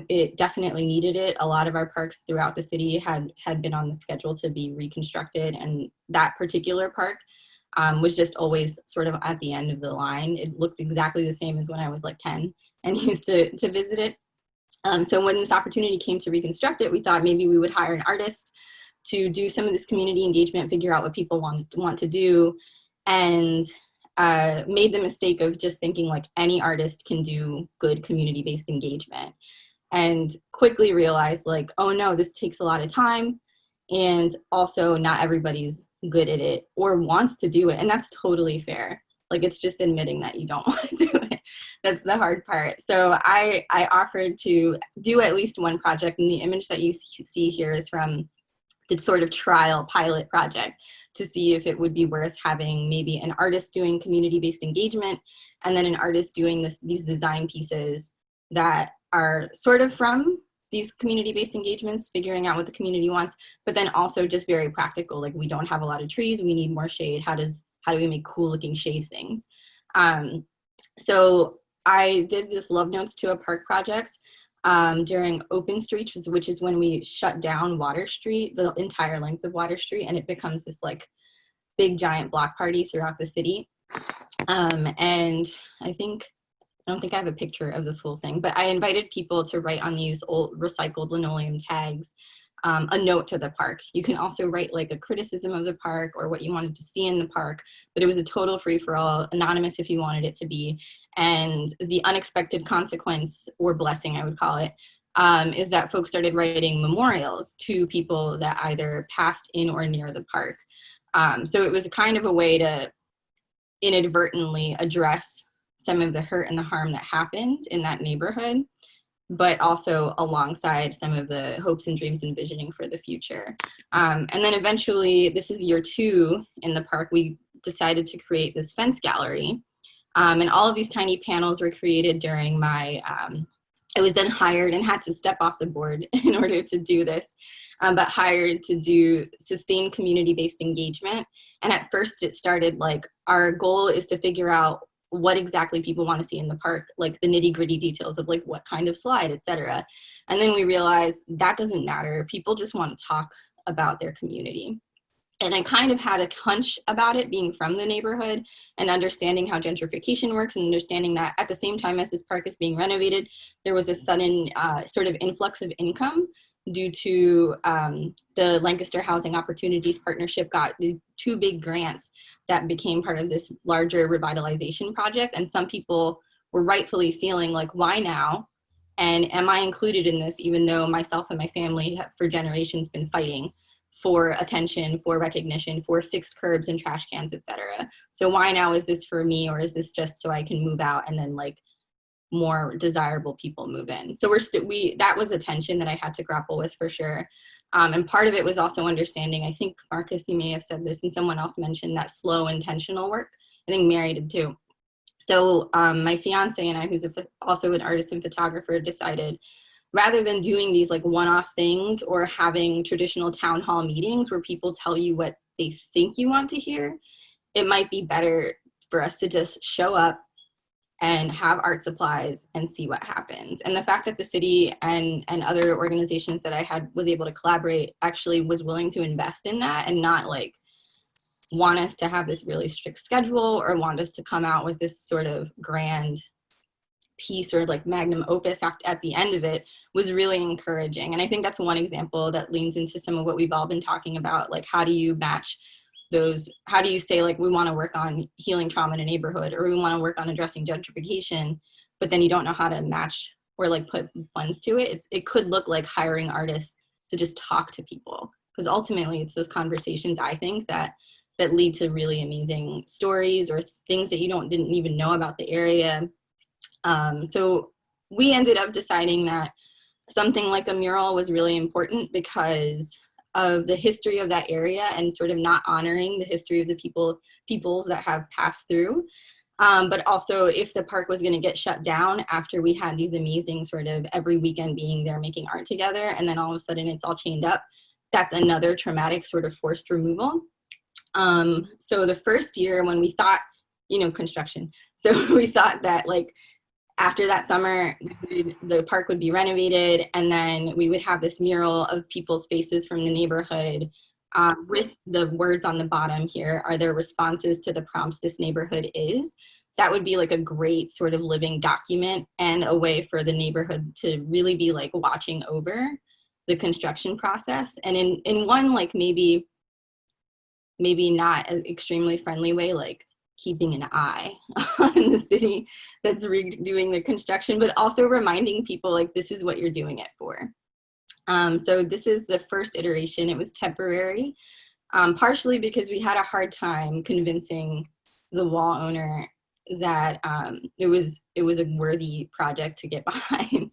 It definitely needed it. A lot of our parks throughout the city had been on the schedule to be reconstructed, and that particular park was just always sort of at the end of the line. It looked exactly the same as when I was like 10 and used to visit it. So when this opportunity came to reconstruct it, we thought maybe we would hire an artist to do some of this community engagement, figure out what people want to do, and made the mistake of just thinking like any artist can do good community-based engagement, and quickly realized like, oh no, this takes a lot of time, and also not everybody's good at it or wants to do it, and that's totally fair. Like, it's just admitting that you don't want to do it. That's the hard part. So I offered to do at least one project, and the image that you see here is from the sort of trial pilot project to see if it would be worth having maybe an artist doing community-based engagement and then an artist doing these design pieces that are sort of from these community-based engagements, figuring out what the community wants, but then also just very practical. Like, we don't have a lot of trees, we need more shade. How do we make cool looking shade things? So I did this Love Notes to a Park project during Open Street, which is when we shut down Water Street, the entire length of Water Street, and it becomes this like big giant block party throughout the city. And I don't think I have a picture of the full thing, but I invited people to write on these old recycled linoleum tags a note to the park. You can also write like a criticism of the park or what you wanted to see in the park, but it was a total free-for-all, anonymous if you wanted it to be. And the unexpected consequence, or blessing I would call it, is that folks started writing memorials to people that either passed in or near the park. So it was kind of a way to inadvertently address some of the hurt and the harm that happened in that neighborhood, but also alongside some of the hopes and dreams and visioning for the future. And then eventually, this is year 2 in the park, we decided to create this fence gallery. And all of these tiny panels were created during my, I was then hired and had to step off the board in order to do this, but hired to do sustained community-based engagement. And at first it started like, our goal is to figure out what exactly people want to see in the park, like the nitty-gritty details of like what kind of slide, etc. And then we realized that doesn't matter. People just want to talk about their community. And I kind of had a hunch about it being from the neighborhood and understanding how gentrification works and understanding that at the same time as this park is being renovated, there was a sudden sort of influx of income due to the Lancaster Housing Opportunities Partnership got the 2 big grants that became part of this larger revitalization project. And some people were rightfully feeling like, why now? And am I included in this, even though myself and my family have for generations been fighting for attention, for recognition, for fixed curbs and trash cans, etc. So why now? Is this for me, or is this just so I can move out and then like more desirable people move in? So that was a tension that I had to grapple with for sure. And part of it was also understanding, I think Marcus, you may have said this, and someone else mentioned that slow intentional work. I think Mary did too. So my fiance and I, who's also an artist and photographer, decided rather than doing these like one-off things or having traditional town hall meetings where people tell you what they think you want to hear, it might be better for us to just show up and have art supplies and see what happens. And the fact that the city and other organizations that I was able to collaborate actually was willing to invest in that and not like want us to have this really strict schedule or want us to come out with this sort of grand piece or like magnum opus at the end of it was really encouraging. And I think that's one example that leans into some of what we've all been talking about, like how do you match those, how do you say like we want to work on healing trauma in a neighborhood, or we want to work on addressing gentrification, but then you don't know how to match or like put funds to it. It could look like hiring artists to just talk to people, because ultimately it's those conversations, I think, that lead to really amazing stories or things that you didn't even know about the area. So we ended up deciding that something like a mural was really important because of the history of that area and sort of not honoring the history of the peoples that have passed through. But also if the park was going to get shut down after we had these amazing sort of every weekend being there making art together, and then all of a sudden it's all chained up, that's another traumatic sort of forced removal. So the first year when we thought, construction. So we thought that like after that summer, the park would be renovated, and then we would have this mural of people's faces from the neighborhood with the words on the bottom here, are there responses to the prompts this neighborhood is? That would be like a great sort of living document and a way for the neighborhood to really be like watching over the construction process. And in one like maybe not an extremely friendly way, like keeping an eye on the city that's redoing the construction, but also reminding people like this is what you're doing it for. So this is the first iteration. It was temporary, partially because we had a hard time convincing the wall owner that it was a worthy project to get behind.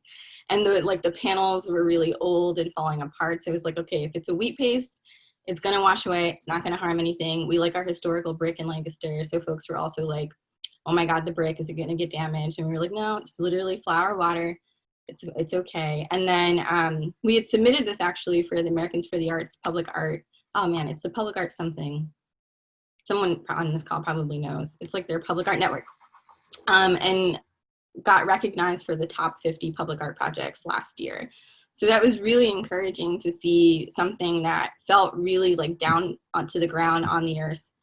And the panels were really old and falling apart. So it was like, okay, if it's a wheat paste, it's gonna wash away. It's not gonna harm anything. We like our historical brick in Lancaster. So folks were also like, oh my God, the brick, is it gonna get damaged? And we were like, no, it's literally flour, water. It's okay. And then we had submitted this actually for the Americans for the Arts public art. Oh man, it's the public art something. Someone on this call probably knows. It's like their public art network. And got recognized for the top 50 public art projects last year. So that was really encouraging to see something that felt really like down onto the ground on the earth,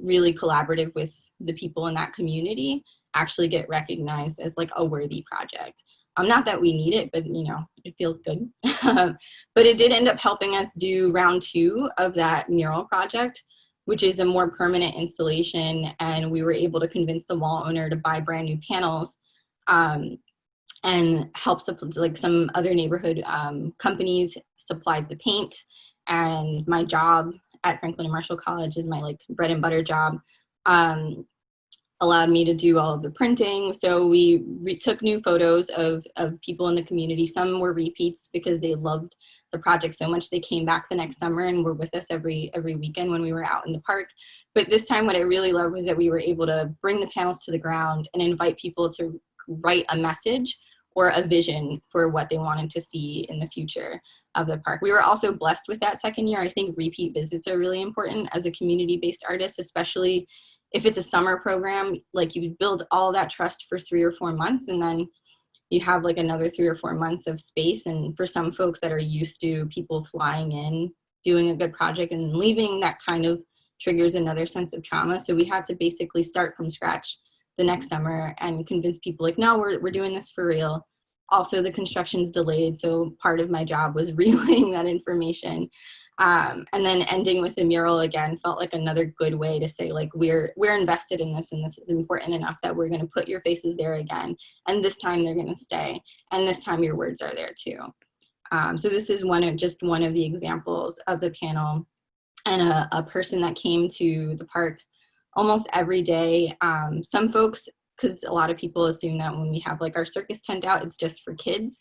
really collaborative with the people in that community, actually get recognized as like a worthy project. Not that we need it, but you know, it feels good. But it did end up helping us do round 2 of that mural project, which is a more permanent installation. And we were able to convince the wall owner to buy brand new panels, and helps like some other neighborhood companies supplied the paint. And my job at Franklin and Marshall College is my like bread and butter job. Allowed me to do all of the printing. So we took new photos of people in the community. Some were repeats because they loved the project so much they came back the next summer and were with us every weekend when we were out in the park. But this time what I really loved was that we were able to bring the panels to the ground and invite people to write a message or a vision for what they wanted to see in the future of the park. We were also blessed with that second year. I think repeat visits are really important as a community-based artist, especially if it's a summer program. Like you build all that trust for 3 or 4 months, and then you have like another 3 or 4 months of space. And for some folks that are used to people flying in, doing a good project and then leaving, that kind of triggers another sense of trauma. So we had to basically start from scratch the next summer and convince people like, no, we're doing this for real. Also, the construction's delayed, so part of my job was relaying that information. And then ending with a mural again felt like another good way to say like, we're invested in this, and this is important enough that we're gonna put your faces there again. And this time they're gonna stay. And this time your words are there too. So this is just one of the examples of the panel, and a person that came to the park almost every day. Some folks, because a lot of people assume that when we have like our circus tent out, it's just for kids.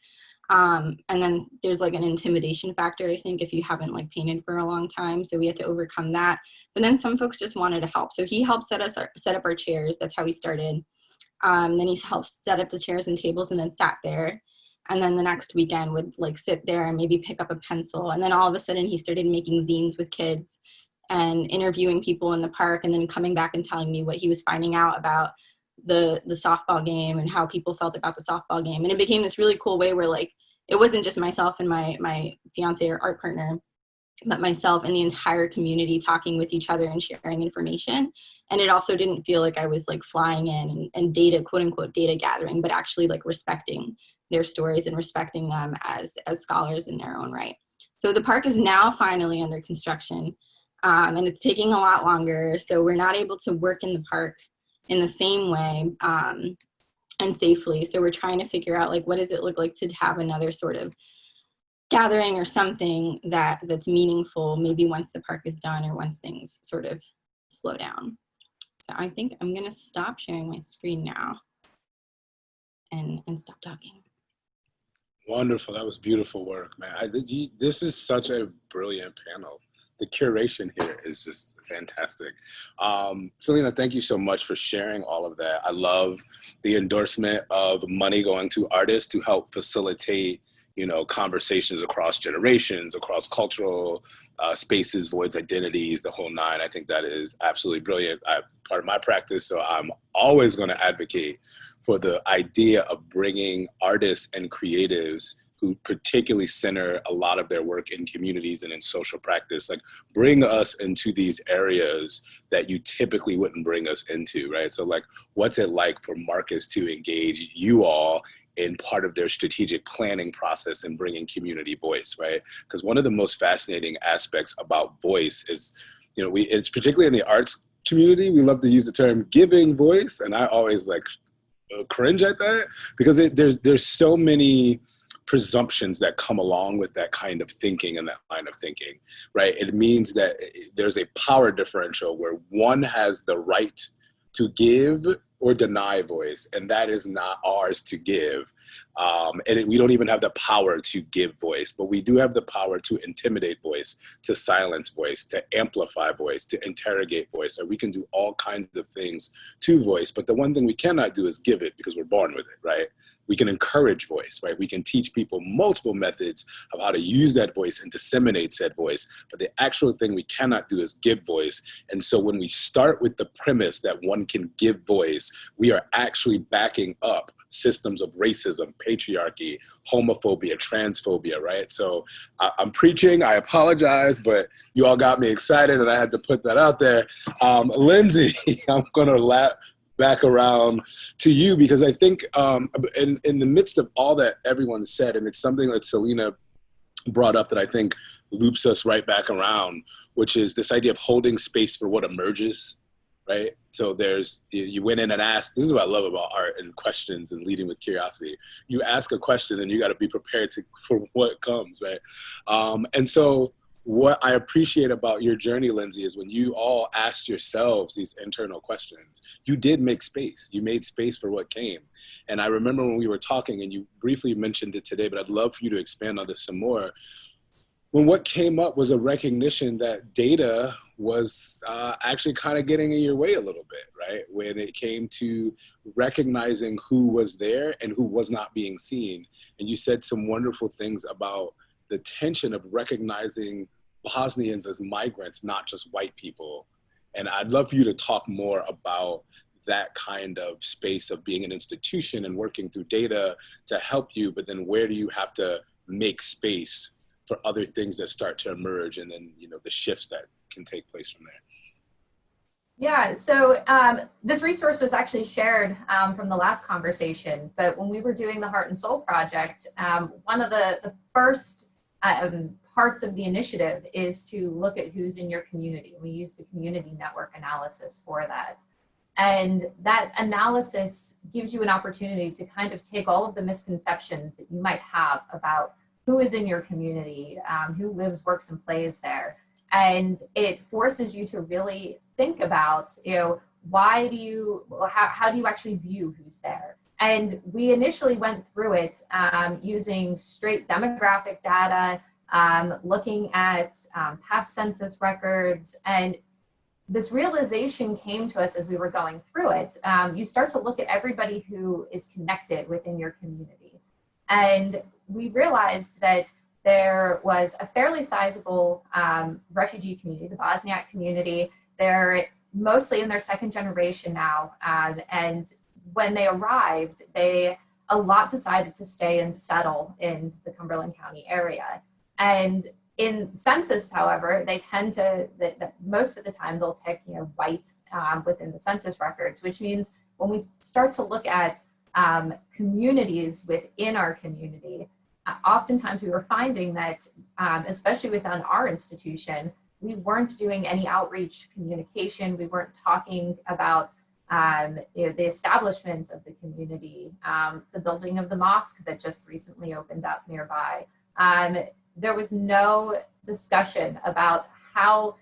And then there's like an intimidation factor, I think, if you haven't like painted for a long time. So we had to overcome that. But then some folks just wanted to help. So he helped set up our chairs. That's how he started. Then he helped set up the chairs and tables and then sat there. And then the next weekend would like sit there and maybe pick up a pencil. And then all of a sudden he started making zines with kids and interviewing people in the park, and then coming back and telling me what he was finding out about the softball game and how people felt about the softball game. And it became this really cool way where like, it wasn't just myself and my fiance or art partner, but myself and the entire community talking with each other and sharing information. And it also didn't feel like I was like flying in and data, quote unquote, data gathering, but actually like respecting their stories and respecting them as scholars in their own right. So the park is now finally under construction, and it's taking a lot longer. So we're not able to work in the park in the same way and safely. So we're trying to figure out like, what does it look like to have another sort of gathering or something that's meaningful, maybe once the park is done or once things sort of slow down. So I think I'm gonna stop sharing my screen now and stop talking. Wonderful, that was beautiful work, man. This is such a brilliant panel. The curation here is just fantastic. Lena, thank you so much for sharing all of that. I love the endorsement of money going to artists to help facilitate, you know, conversations across generations, across cultural spaces, voids, identities, the whole nine. I think that is absolutely brilliant. Part of my practice, so I'm always going to advocate for the idea of bringing artists and creatives who particularly center a lot of their work in communities and in social practice, like bring us into these areas that you typically wouldn't bring us into, right? So like, what's it like for Marcus to engage you all in part of their strategic planning process and bringing community voice, right? Because one of the most fascinating aspects about voice is, you know, it's particularly in the arts community, we love to use the term giving voice. And I always like cringe at that because there's so many presumptions that come along with that kind of thinking and that line of thinking, right? It means that there's a power differential where one has the right to give or deny voice, and that is not ours to give. We don't even have the power to give voice, but we do have the power to intimidate voice, to silence voice, to amplify voice, to interrogate voice, or we can do all kinds of things to voice. But the one thing we cannot do is give it, because we're born with it, right? We can encourage voice, right? We can teach people multiple methods of how to use that voice and disseminate said voice. But the actual thing we cannot do is give voice. And so when we start with the premise that one can give voice, we are actually backing up systems of racism, patriarchy, homophobia, transphobia, right? So I'm preaching, I apologize, but you all got me excited and I had to put that out there. Lindsey, I'm gonna back around to you, because I think in the midst of all that everyone said, and it's something that Selena brought up that I think loops us right back around, which is this idea of holding space for what emerges, right? So you went in and asked, this is what I love about art and questions and leading with curiosity. You ask a question and you got to be prepared for what comes, right? And so what I appreciate about your journey, Lindsey, is when you all asked yourselves these internal questions, you did make space. You made space for what came. And I remember when we were talking, and you briefly mentioned it today, but I'd love for you to expand on this some more. When what came up was a recognition that data was actually kind of getting in your way a little bit, right? When it came to recognizing who was there and who was not being seen. And you said some wonderful things about the tension of recognizing Bosnians as migrants, not just white people. And I'd love for you to talk more about that kind of space of being an institution and working through data to help you, but then where do you have to make space for other things that start to emerge, and then, you know, the shifts that can take place from there? Yeah, so this resource was actually shared from the last conversation, but when we were doing the Heart and Soul Project, one of the first parts of the initiative is to look at who's in your community. We use the community network analysis for that. And that analysis gives you an opportunity to kind of take all of the misconceptions that you might have about who is in your community, who lives, works, and plays there. And it forces you to really think about, you know, how do you actually view who's there? And we initially went through it using straight demographic data, looking at past census records, and this realization came to us as we were going through it. You start to look at everybody who is connected within your community. And we realized that there was a fairly sizable refugee community, the Bosniak community. They're mostly in their second generation now. And when they arrived, a lot decided to stay and settle in the Cumberland County area. And in census, however, they tend to, most of the time they'll take, you know, white within the census records, which means when we start to look at communities within our community, oftentimes we were finding that, especially within our institution, we weren't doing any outreach communication. We weren't talking about you know, the establishment of the community, the building of the mosque that just recently opened up nearby. There was no discussion about how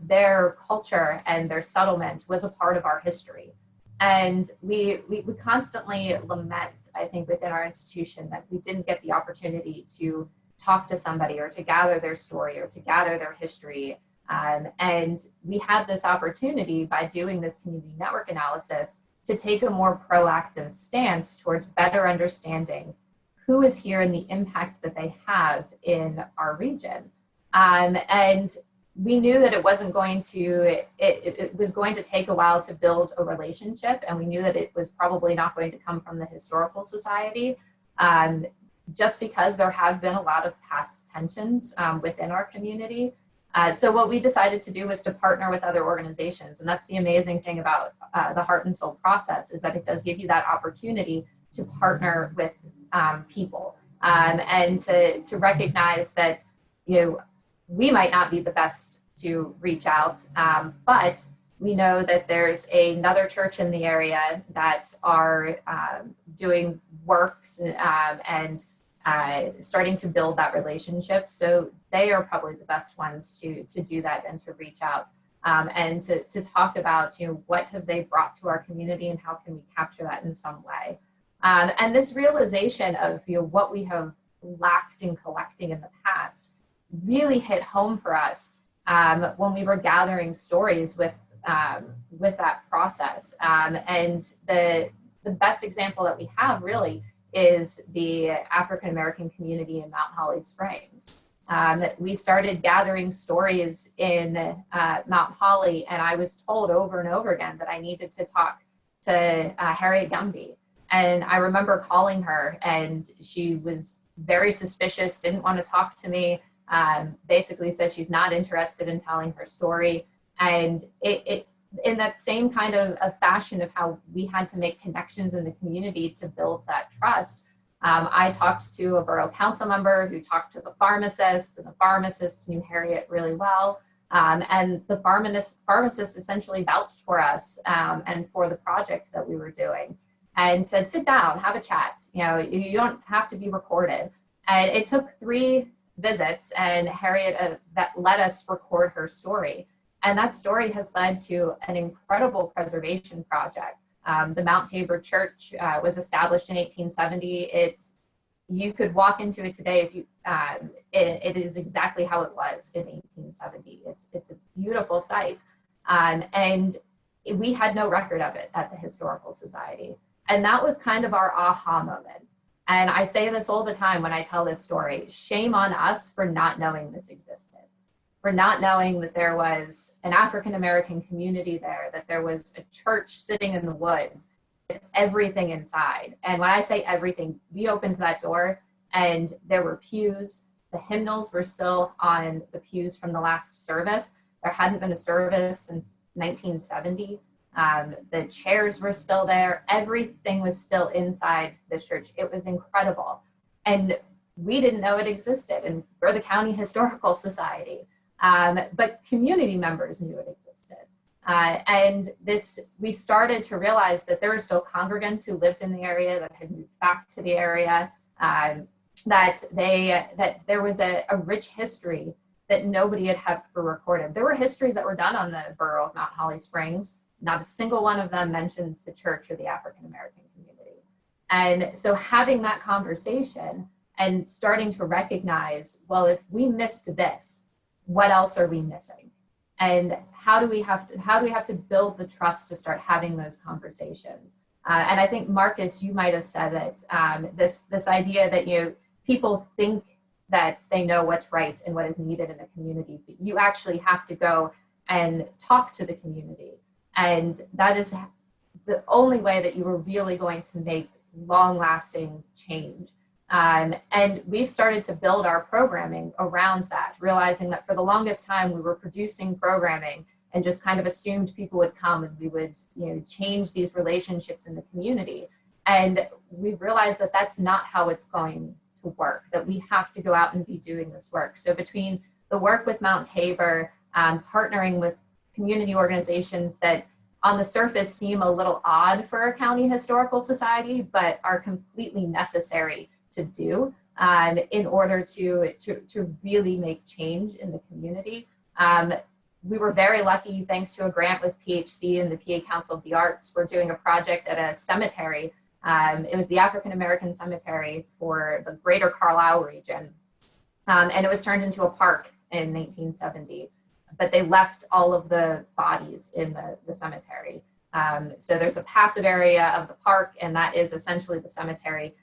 their culture and their settlement was a part of our history. And we constantly lament, I think, within our institution that we didn't get the opportunity to talk to somebody or to gather their story or to gather their history. And we had this opportunity by doing this community network analysis to take a more proactive stance towards better understanding who is here and the impact that they have in our region. And we knew that it wasn't going to, it was going to take a while to build a relationship, and we knew that it was probably not going to come from the Historical Society, just because there have been a lot of past tensions within our community. So what we decided to do was to partner with other organizations, and that's the amazing thing about the Heart and Soul process, is that it does give you that opportunity to partner with people and to recognize that, you know, we might not be the best to reach out, but we know that there's another church in the area that are doing works and starting to build that relationship. So they are probably the best ones to do that and to reach out. and to talk about, what have they brought to our community and how can we capture that in some way. And this realization of, what we have lacked in collecting in the past really hit home for us when we were gathering stories with that process. And the best example that we have really is the African American community in Mount Holly Springs. We started gathering stories in Mount Holly, and I was told over and over again that I needed to talk to Harriet Gumby. And I remember calling her, and she was very suspicious, didn't want to talk to me, basically said she's not interested in telling her story. And it in that same kind of fashion of how we had to make connections in the community to build that trust, I talked to a borough council member who talked to the pharmacist, and the pharmacist knew Harriet really well. And the pharmacist essentially vouched for us and for the project that we were doing, and said, sit down, have a chat. You don't have to be recorded. And it took 3 visits, and Harriet that let us record her story. And that story has led to an incredible preservation project. The Mount Tabor Church was established in 1870. You could walk into it today if you. It is exactly how it was in 1870. It's a beautiful site, and we had no record of it at the Historical Society, and that was kind of our aha moment. And I say this all the time when I tell this story: shame on us for not knowing this existed. For not knowing that there was an African American community there, that there was a church sitting in the woods with everything inside. And when I say everything, we opened that door and there were pews. The hymnals were still on the pews from the last service. There hadn't been a service since 1970. The chairs were still there. Everything was still inside the church. It was incredible. And we didn't know it existed. And we're the County Historical Society. But community members knew it existed. And we started to realize that there were still congregants who lived in the area that had moved back to the area, that there was a rich history that nobody had recorded. There were histories that were done on the borough of Mount Holly Springs. Not a single one of them mentions the church or the African American community. And so having that conversation and starting to recognize, well, if we missed this, what else are we missing? And how do we have to build the trust to start having those conversations? And I think, Marcus, you might have said that this idea that people think that they know what's right and what is needed in a community, but you actually have to go and talk to the community. And that is the only way that you are really going to make long-lasting change. And we've started to build our programming around that, realizing that for the longest time we were producing programming and just kind of assumed people would come and we would change these relationships in the community. And we realized that that's not how it's going to work, that we have to go out and be doing this work. So between the work with Mount Tabor, partnering with community organizations that on the surface seem a little odd for a county historical society, but are completely necessary to do in order to really make change in the community. We were very lucky, thanks to a grant with PHC and the PA Council of the Arts. We're doing a project at a cemetery. It was the African American Cemetery for the greater Carlisle region. And it was turned into a park in 1970. But they left all of the bodies in the cemetery. So there's a passive area of the park, and that is essentially the cemetery.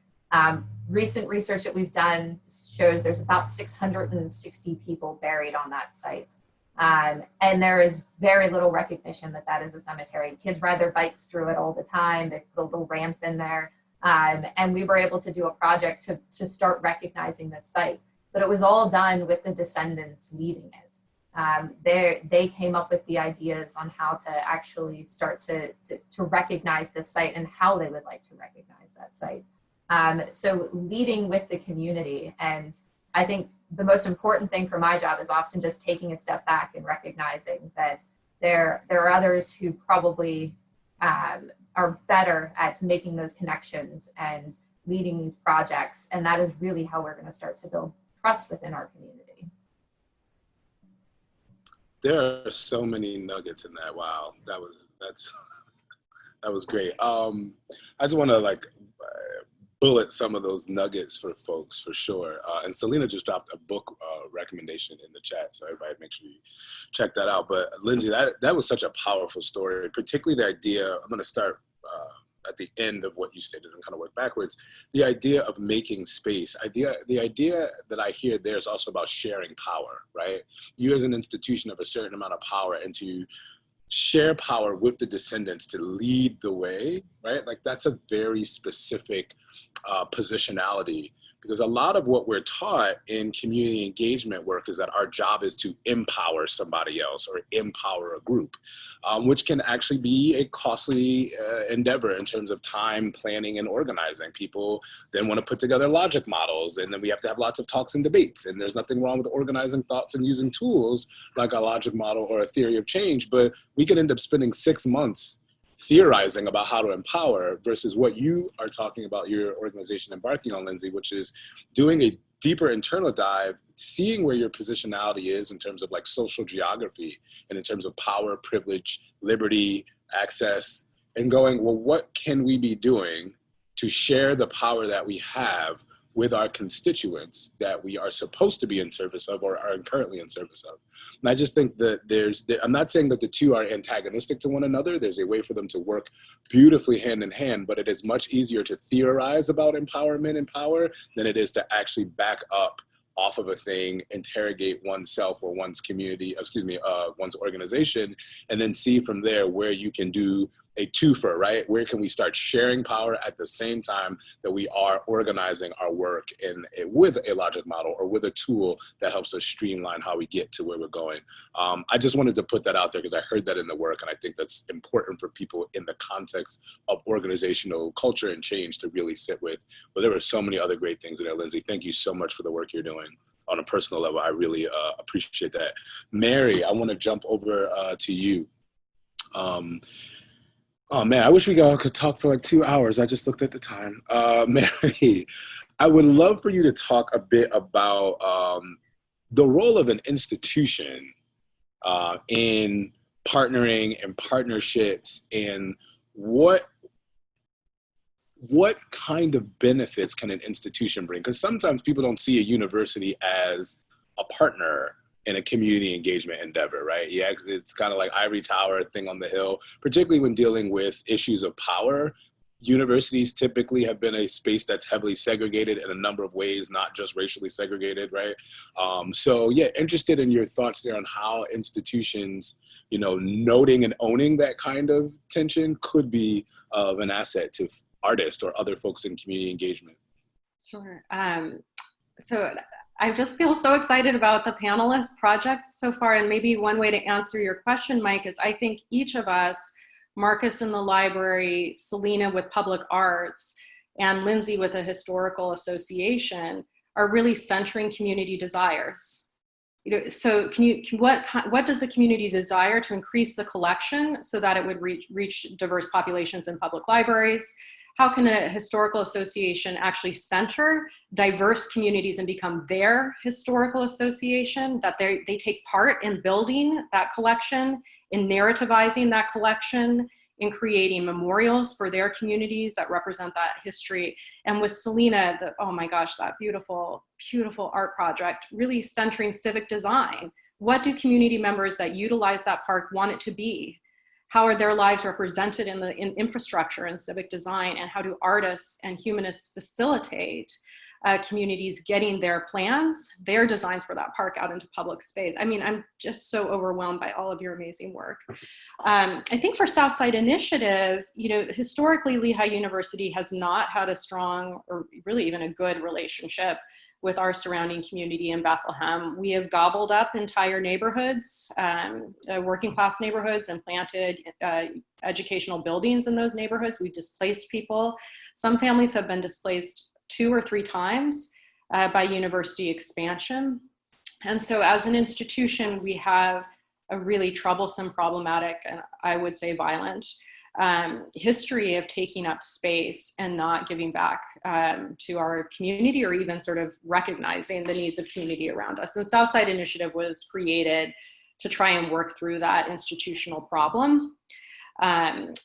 Recent research that we've done shows there's about 660 people buried on that site. And there is very little recognition that that is a cemetery. Kids ride their bikes through it all the time. They put a little ramp in there. And we were able to do a project to start recognizing this site. But it was all done with the descendants leading it. They came up with the ideas on how to actually start to recognize this site and how they would like to recognize that site. So leading with the community, and I think the most important thing for my job is often just taking a step back and recognizing that there are others who probably are better at making those connections and leading these projects, and that is really how we're going to start to build trust within our community. There are so many nuggets in that. Wow, that was great. I just want to like bullet some of those nuggets for folks for sure. And Selena just dropped a book recommendation in the chat, so everybody make sure you check that out. But Lindsey, that was such a powerful story, particularly the idea. I'm going to start at the end of what you stated and kind of work backwards. The idea of making space. The idea that I hear there is also about sharing power, right? You as an institution have a certain amount of power, and to share power with the descendants to lead the way, right? Like that's a very specific positionality, because a lot of what we're taught in community engagement work is that our job is to empower somebody else or empower a group, which can actually be a costly endeavor in terms of time, planning, and organizing. People then want to put together logic models, and then we have to have lots of talks and debates. And there's nothing wrong with organizing thoughts and using tools like a logic model or a theory of change, but we could end up spending 6 months theorizing about how to empower versus what you are talking about your organization embarking on, Lindsey, which is doing a deeper internal dive, seeing where your positionality is in terms of like social geography and in terms of power, privilege, liberty, access, and going, well, what can we be doing to share the power that we have with our constituents that we are supposed to be in service of or are currently in service of. And I just think that I'm not saying that the two are antagonistic to one another. There's a way for them to work beautifully hand in hand, but it is much easier to theorize about empowerment and power than it is to actually back up off of a thing, interrogate oneself or one's community, one's organization, and then see from there where you can do a twofer, right? Where can we start sharing power at the same time that we are organizing our work with a logic model or with a tool that helps us streamline how we get to where we're going. I just wanted to put that out there because I heard that in the work, and I think that's important for people in the context of organizational culture and change to really sit with. But there were so many other great things in there, Lindsey. Thank you so much for the work you're doing. On a personal level, I really appreciate that. Mary, I want to jump over to you. Oh man, I wish we all could talk for like 2 hours. I just looked at the time. Mary, I would love for you to talk a bit about the role of an institution in partnering and partnerships, and what kind of benefits can an institution bring? Because sometimes people don't see a university as a partner in a community engagement endeavor, right? Yeah, it's kind of like ivory tower thing on the hill, particularly when dealing with issues of power. Universities typically have been a space that's heavily segregated in a number of ways, not just racially segregated, right? So yeah, interested in your thoughts there on how institutions, noting and owning that kind of tension could be of an asset to artists or other folks in community engagement. Sure. So I just feel so excited about the panelists' projects so far. And maybe one way to answer your question, Mike, is I think each of us, Marcus in the library, Selena with public arts, and Lindsey with a historical association, are really centering community desires. So what does the community desire to increase the collection so that it would reach diverse populations in public libraries? How can a historical association actually center diverse communities and become their historical association, that they take part in building that collection, in narrativizing that collection, in creating memorials for their communities that represent that history? And with Selena, oh my gosh, that beautiful, beautiful art project, really centering civic design. What do community members that utilize that park want it to be? How are their lives represented in infrastructure and civic design? And how do artists and humanists facilitate communities getting their plans, their designs for that park out into public space? I mean, I'm just so overwhelmed by all of your amazing work. I think for Southside Initiative, historically, Lehigh University has not had a strong or really even a good relationship with our surrounding community in Bethlehem. We have gobbled up entire neighborhoods, working class neighborhoods, and planted educational buildings in those neighborhoods. We've displaced people. Some families have been displaced 2 or 3 times by university expansion. And so as an institution, we have a really troublesome, problematic, and I would say violent history of taking up space and not giving back to our community, or even sort of recognizing the needs of community around us. And Southside Initiative was created to try and work through that institutional problem. Our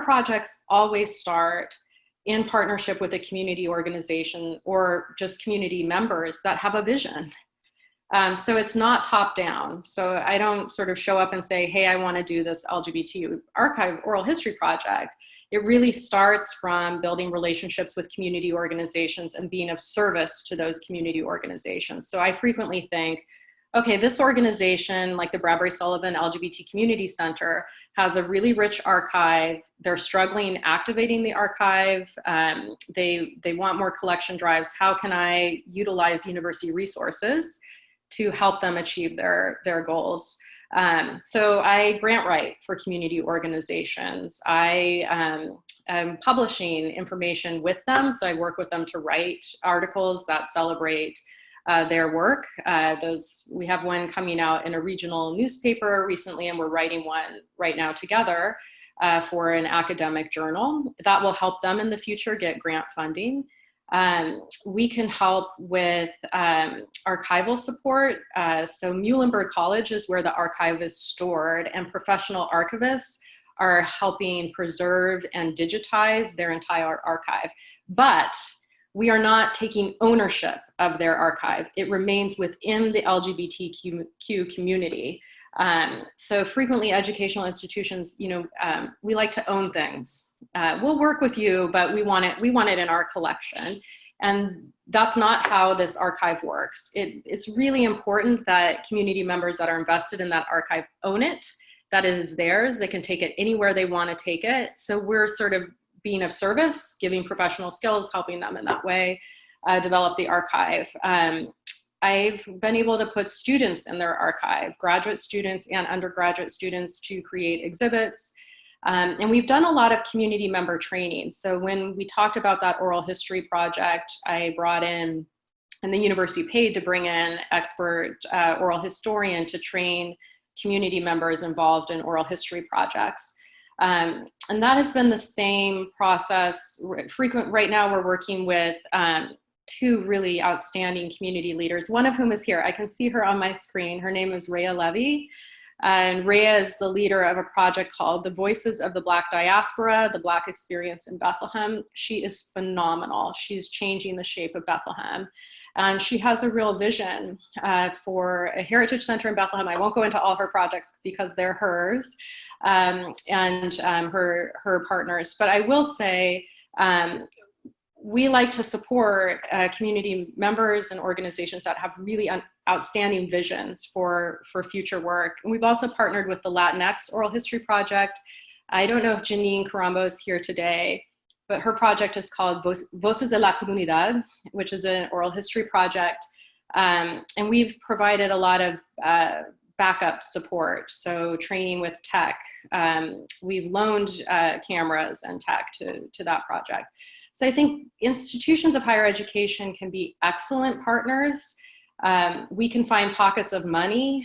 projects always start in partnership with a community organization or just community members that have a vision. So it's not top down. So I don't sort of show up and say, hey, I want to do this LGBT archive oral history project. It really starts from building relationships with community organizations and being of service to those community organizations. So I frequently think, okay, this organization, like the Bradbury Sullivan LGBT Community Center, has a really rich archive. They're struggling activating the archive. They want more collection drives. How can I utilize university resources to help them achieve their goals? So I grant write for community organizations. I am publishing information with them. So I work with them to write articles that celebrate their work. We have one coming out in a regional newspaper recently, and we're writing one right now together for an academic journal that will help them in the future get grant funding. We can help with archival support. So Muhlenberg College is where the archive is stored, and professional archivists are helping preserve and digitize their entire archive. But we are not taking ownership of their archive. It remains within the LGBTQ community. So frequently educational institutions, we like to own things. We'll work with you, but we want it in our collection. And that's not how this archive works. It's really important that community members that are invested in that archive own it, that it is theirs. They can take it anywhere they want to take it. So we're sort of being of service, giving professional skills, helping them in that way, develop the archive. I've been able to put students in their archive, graduate students and undergraduate students, to create exhibits. And we've done a lot of community member training. So when we talked about that oral history project, I brought in, and the university paid to bring in expert oral historian to train community members involved in oral history projects. And that has been the same process. Right now we're working with two really outstanding community leaders, one of whom is here. I can see her on my screen. Her name is Rhea Levy. And Rhea is the leader of a project called The Voices of the Black Diaspora, the Black Experience in Bethlehem. She is phenomenal. She's changing the shape of Bethlehem. And she has a real vision for a heritage center in Bethlehem. I won't go into all her projects because they're hers and her partners. But I will say, we like to support community members and organizations that have really outstanding visions for future work. And we've also partnered with the Latinx Oral History Project. I don't know if Janine Carambo is here today, but her project is called Voces de la Comunidad, which is an oral history project. And we've provided a lot of backup support, so training with tech. We've loaned cameras and tech to that project. So I think institutions of higher education can be excellent partners. We can find pockets of money.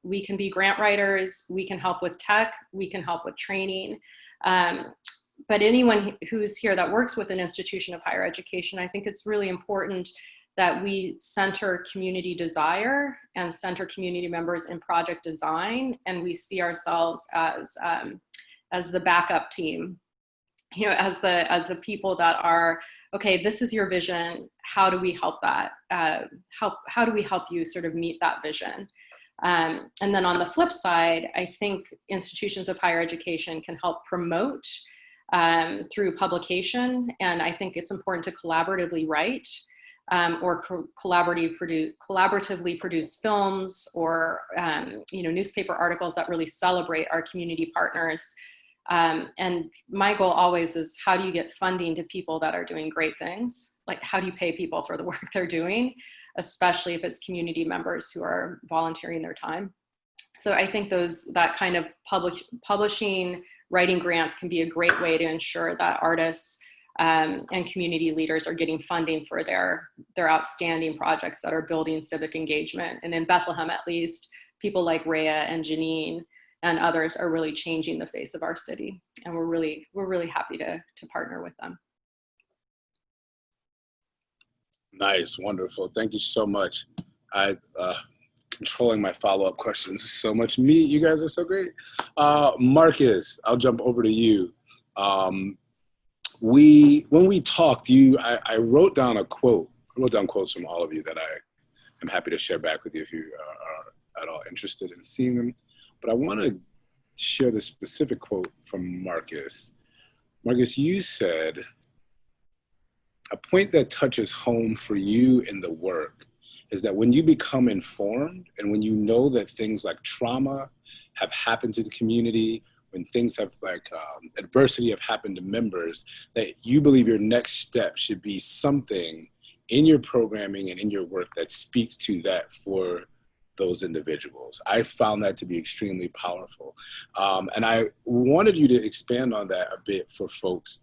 We can be grant writers. We can help with tech. We can help with training. But anyone who's here that works with an institution of higher education, I think it's really important that we center community desire and center community members in project design, and we see ourselves as the backup team, as the people that are, okay, this is your vision. How do we help that? How do we help you sort of meet that vision? And then on the flip side, I think institutions of higher education can help promote through publication, and I think it's important to collaboratively write or collaboratively produce films or newspaper articles that really celebrate our community partners. And my goal always is, how do you get funding to people that are doing great things? Like, how do you pay people for the work they're doing, especially if it's community members who are volunteering their time? So I think that kind of publishing, writing grants can be a great way to ensure that artists and community leaders are getting funding for their outstanding projects that are building civic engagement. And in Bethlehem, at least, people like Rhea and Janine and others are really changing the face of our city. And we're really happy to partner with them. Nice, wonderful. Thank you so much. controlling my follow-up questions. So much meat. You guys are so great. Marcus, I'll jump over to you. When we talked, I wrote down a quote. I wrote down quotes from all of you that I am happy to share back with you if you are at all interested in seeing them. But I want to share this specific quote from Marcus. Marcus, you said, "A point that touches home for you in the work is that when you become informed and when you know that things like trauma have happened to the community, when things have like adversity have happened to members, that you believe your next step should be something in your programming and in your work that speaks to that for those individuals." I found that to be extremely powerful. And I wanted you to expand on that a bit for folks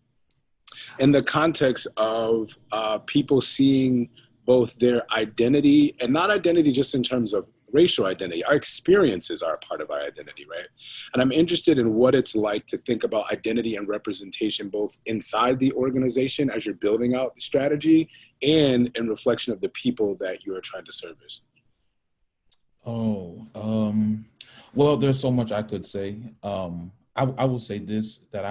in the context of people seeing both their identity, and not identity just in terms of racial identity. Our experiences are a part of our identity, right? And I'm interested in what it's like to think about identity and representation both inside the organization as you're building out the strategy and in reflection of the people that you are trying to service. Well, there's so much I could say. I will say this, that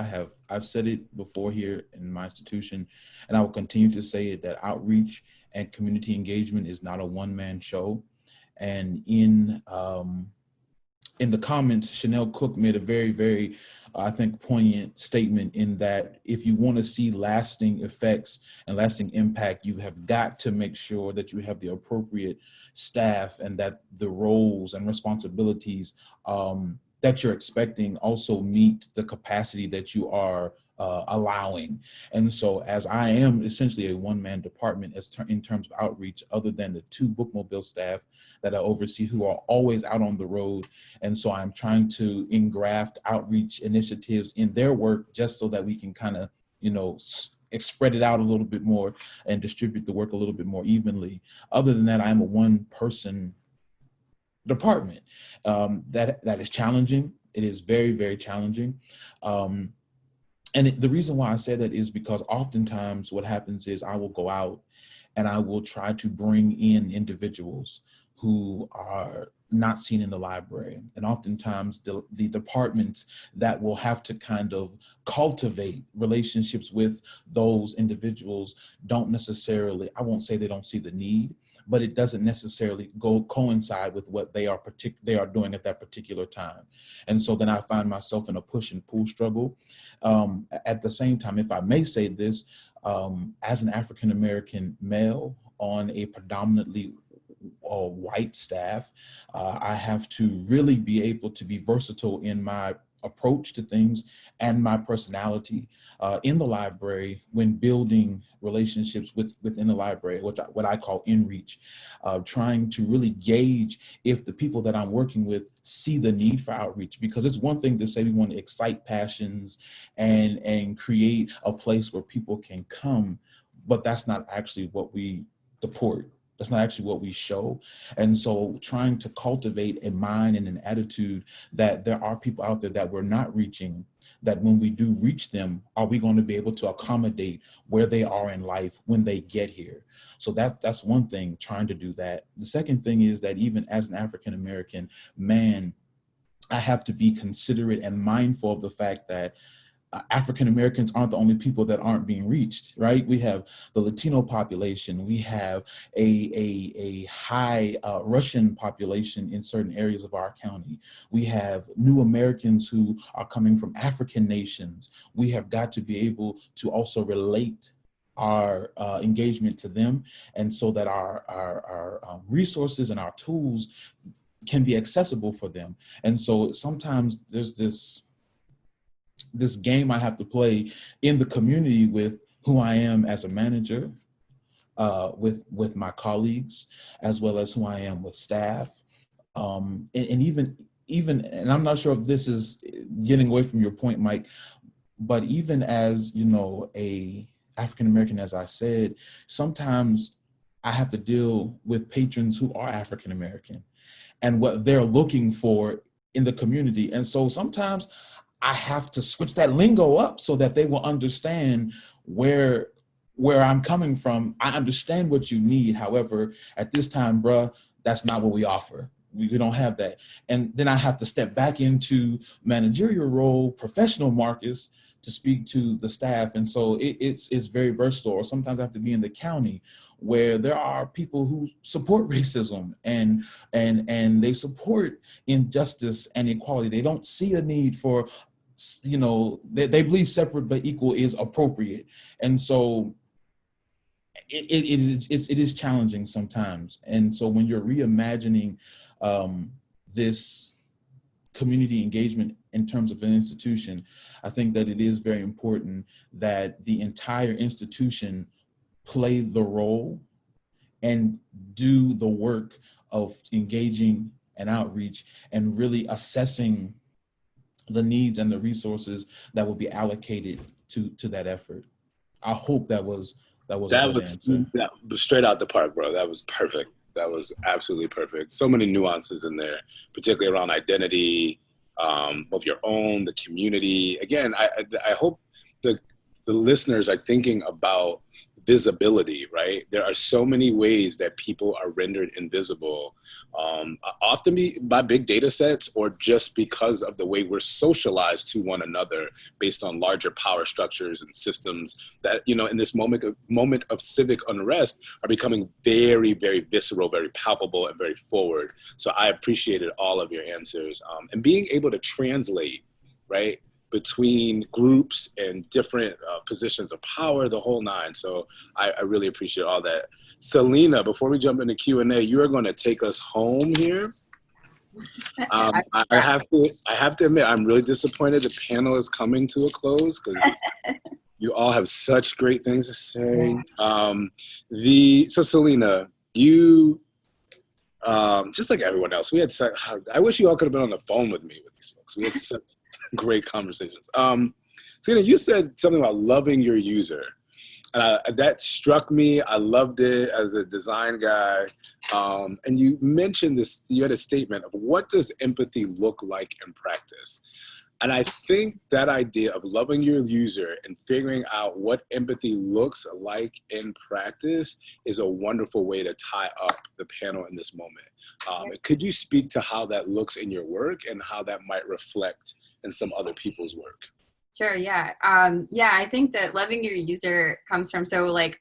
I've said it before here in my institution, and I will continue to say it, that outreach and community engagement is not a one-man show. And in the comments, Chanel Cook made a very, very, I think, poignant statement in that if you want to see lasting effects and lasting impact, you have got to make sure that you have the appropriate staff and that the roles and responsibilities that you're expecting also meet the capacity that you are allowing. And so as I am essentially a one-man department in terms of outreach, other than the 2 bookmobile staff that I oversee who are always out on the road. And so I'm trying to engraft outreach initiatives in their work just so that we can kind of, spread it out a little bit more and distribute the work a little bit more evenly. Other than that, I'm a one-person department. That is challenging. It is very, very challenging. And the reason why I say that is because oftentimes what happens is I will go out and I will try to bring in individuals who are not seen in the library. And oftentimes the departments that will have to kind of cultivate relationships with those individuals don't necessarily, I won't say they don't see the need, but it doesn't necessarily coincide with what they are doing at that particular time. And so then I find myself in a push and pull struggle. At the same time, if I may say this, as an African-American male on a predominantly white staff, I have to really be able to be versatile in my approach to things and my personality in the library when building relationships within the library, what I call in-reach, trying to really gauge if the people that I'm working with see the need for outreach. Because it's one thing to say we want to excite passions and create a place where people can come, but that's not actually what we support. That's not actually what we show. And so trying to cultivate a mind and an attitude that there are people out there that we're not reaching, that when we do reach them, are we going to be able to accommodate where they are in life when they get here? So that's one thing, trying to do that. The second thing is that even as an African-American man, I have to be considerate and mindful of the fact that African Americans aren't the only people that aren't being reached, right? We have the Latino population. We have a high Russian population in certain areas of our county. We have new Americans who are coming from African nations. We have got to be able to also relate our engagement to them, and so that our resources and our tools can be accessible for them. And so sometimes there's this game I have to play in the community with who I am as a manager, with my colleagues, as well as who I am with staff. And even, and I'm not sure if this is getting away from your point, Mike, but even as, a African-American, as I said, sometimes I have to deal with patrons who are African-American and what they're looking for in the community. And so sometimes I have to switch that lingo up so that they will understand where I'm coming from. I understand what you need. However, at this time, bruh, that's not what we offer. We don't have that. And then I have to step back into managerial role, professional Marcus, to speak to the staff. And so it's very versatile. Or sometimes I have to be in the county where there are people who support racism and they support injustice and equality. They don't see a need for, you know, they believe separate but equal is appropriate. And so it is challenging sometimes. And so when you're reimagining this community engagement in terms of an institution, I think that it is very important that the entire institution play the role and do the work of engaging and outreach and really assessing the needs and the resources that will be allocated to that effort. I hope that was a good answer. That was straight out the park, bro. That was perfect. That was absolutely perfect. So many nuances in there, particularly around identity, of your own, the community. Again, I hope the listeners are thinking about visibility, right? There are so many ways that people are rendered invisible, often by big data sets or just because of the way we're socialized to one another based on larger power structures and systems that, you know, in this moment of civic unrest are becoming very, very visceral, very palpable, and very forward. So I appreciated all of your answers, and being able to translate, right, between groups and different positions of power, the whole nine. So I really appreciate all that. Selena, before we jump into Q&A, you are going to take us home here. I have to admit, I'm really disappointed the panel is coming to a close because you all have such great things to say. So Selena, you, just like everyone else, I wish you all could have been on the phone with me with these folks. We had such great conversations. So you said something about loving your user. That struck me. I loved it as a design guy. And you mentioned this, you had a statement of what does empathy look like in practice? And I think that idea of loving your user and figuring out what empathy looks like in practice is a wonderful way to tie up the panel in this moment. Could you speak to how that looks in your work and how that might reflect in some other people's work? Sure, yeah. I think that loving your user comes from, so like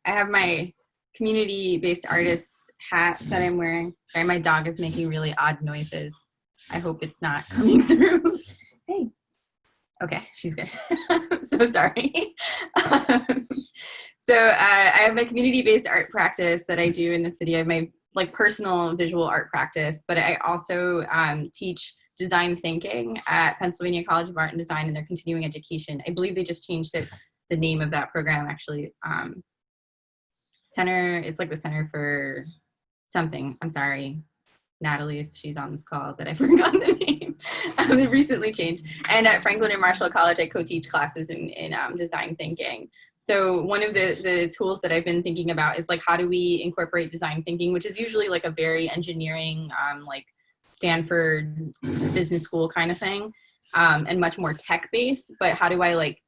I have my community-based artist hat that I'm wearing. Sorry, my dog is making really odd noises. I hope it's not coming through. Hey. Okay, she's good. I'm so sorry. I have my community-based art practice that I do in the city. I have my like personal visual art practice, but I also teach design thinking at Pennsylvania College of Art and Design in their continuing education. I believe they just changed the name of that program actually. It's like the Center for something. I'm sorry, Natalie, if she's on this call, that I forgot the name. It recently changed. And at Franklin and Marshall College, I co-teach classes in design thinking. So one of the tools that I've been thinking about is like, how do we incorporate design thinking, which is usually like a very engineering, like Stanford business school kind of thing, and much more tech-based, but how do I like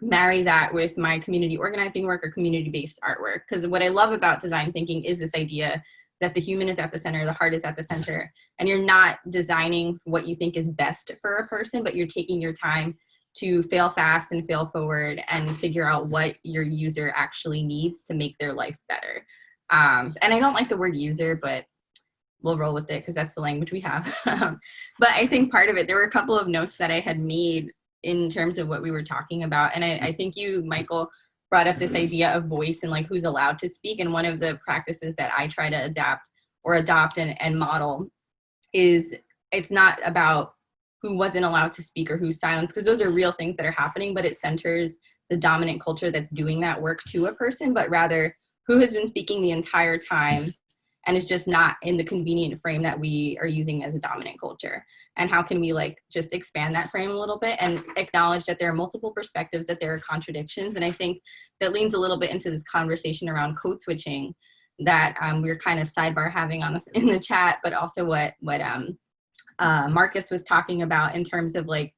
marry that with my community organizing work or community-based artwork? Because what I love about design thinking is this idea that the human is at the center, the heart is at the center, and you're not designing what you think is best for a person, but you're taking your time to fail fast and fail forward and figure out what your user actually needs to make their life better. And I don't like the word user, but we'll roll with it because that's the language we have. But I think part of it, there were a couple of notes that I had made in terms of what we were talking about. And I think you, Michael, brought up this idea of voice and like who's allowed to speak. And one of the practices that I try to adopt and model is it's not about who wasn't allowed to speak or who's silenced, because those are real things that are happening, but it centers the dominant culture that's doing that work to a person, but rather who has been speaking the entire time and is just not in the convenient frame that we are using as a dominant culture. And how can we like just expand that frame a little bit and acknowledge that there are multiple perspectives, that there are contradictions. And I think that leans a little bit into this conversation around code switching that we're kind of sidebar having on this in the chat, but also what Marcus was talking about in terms of like,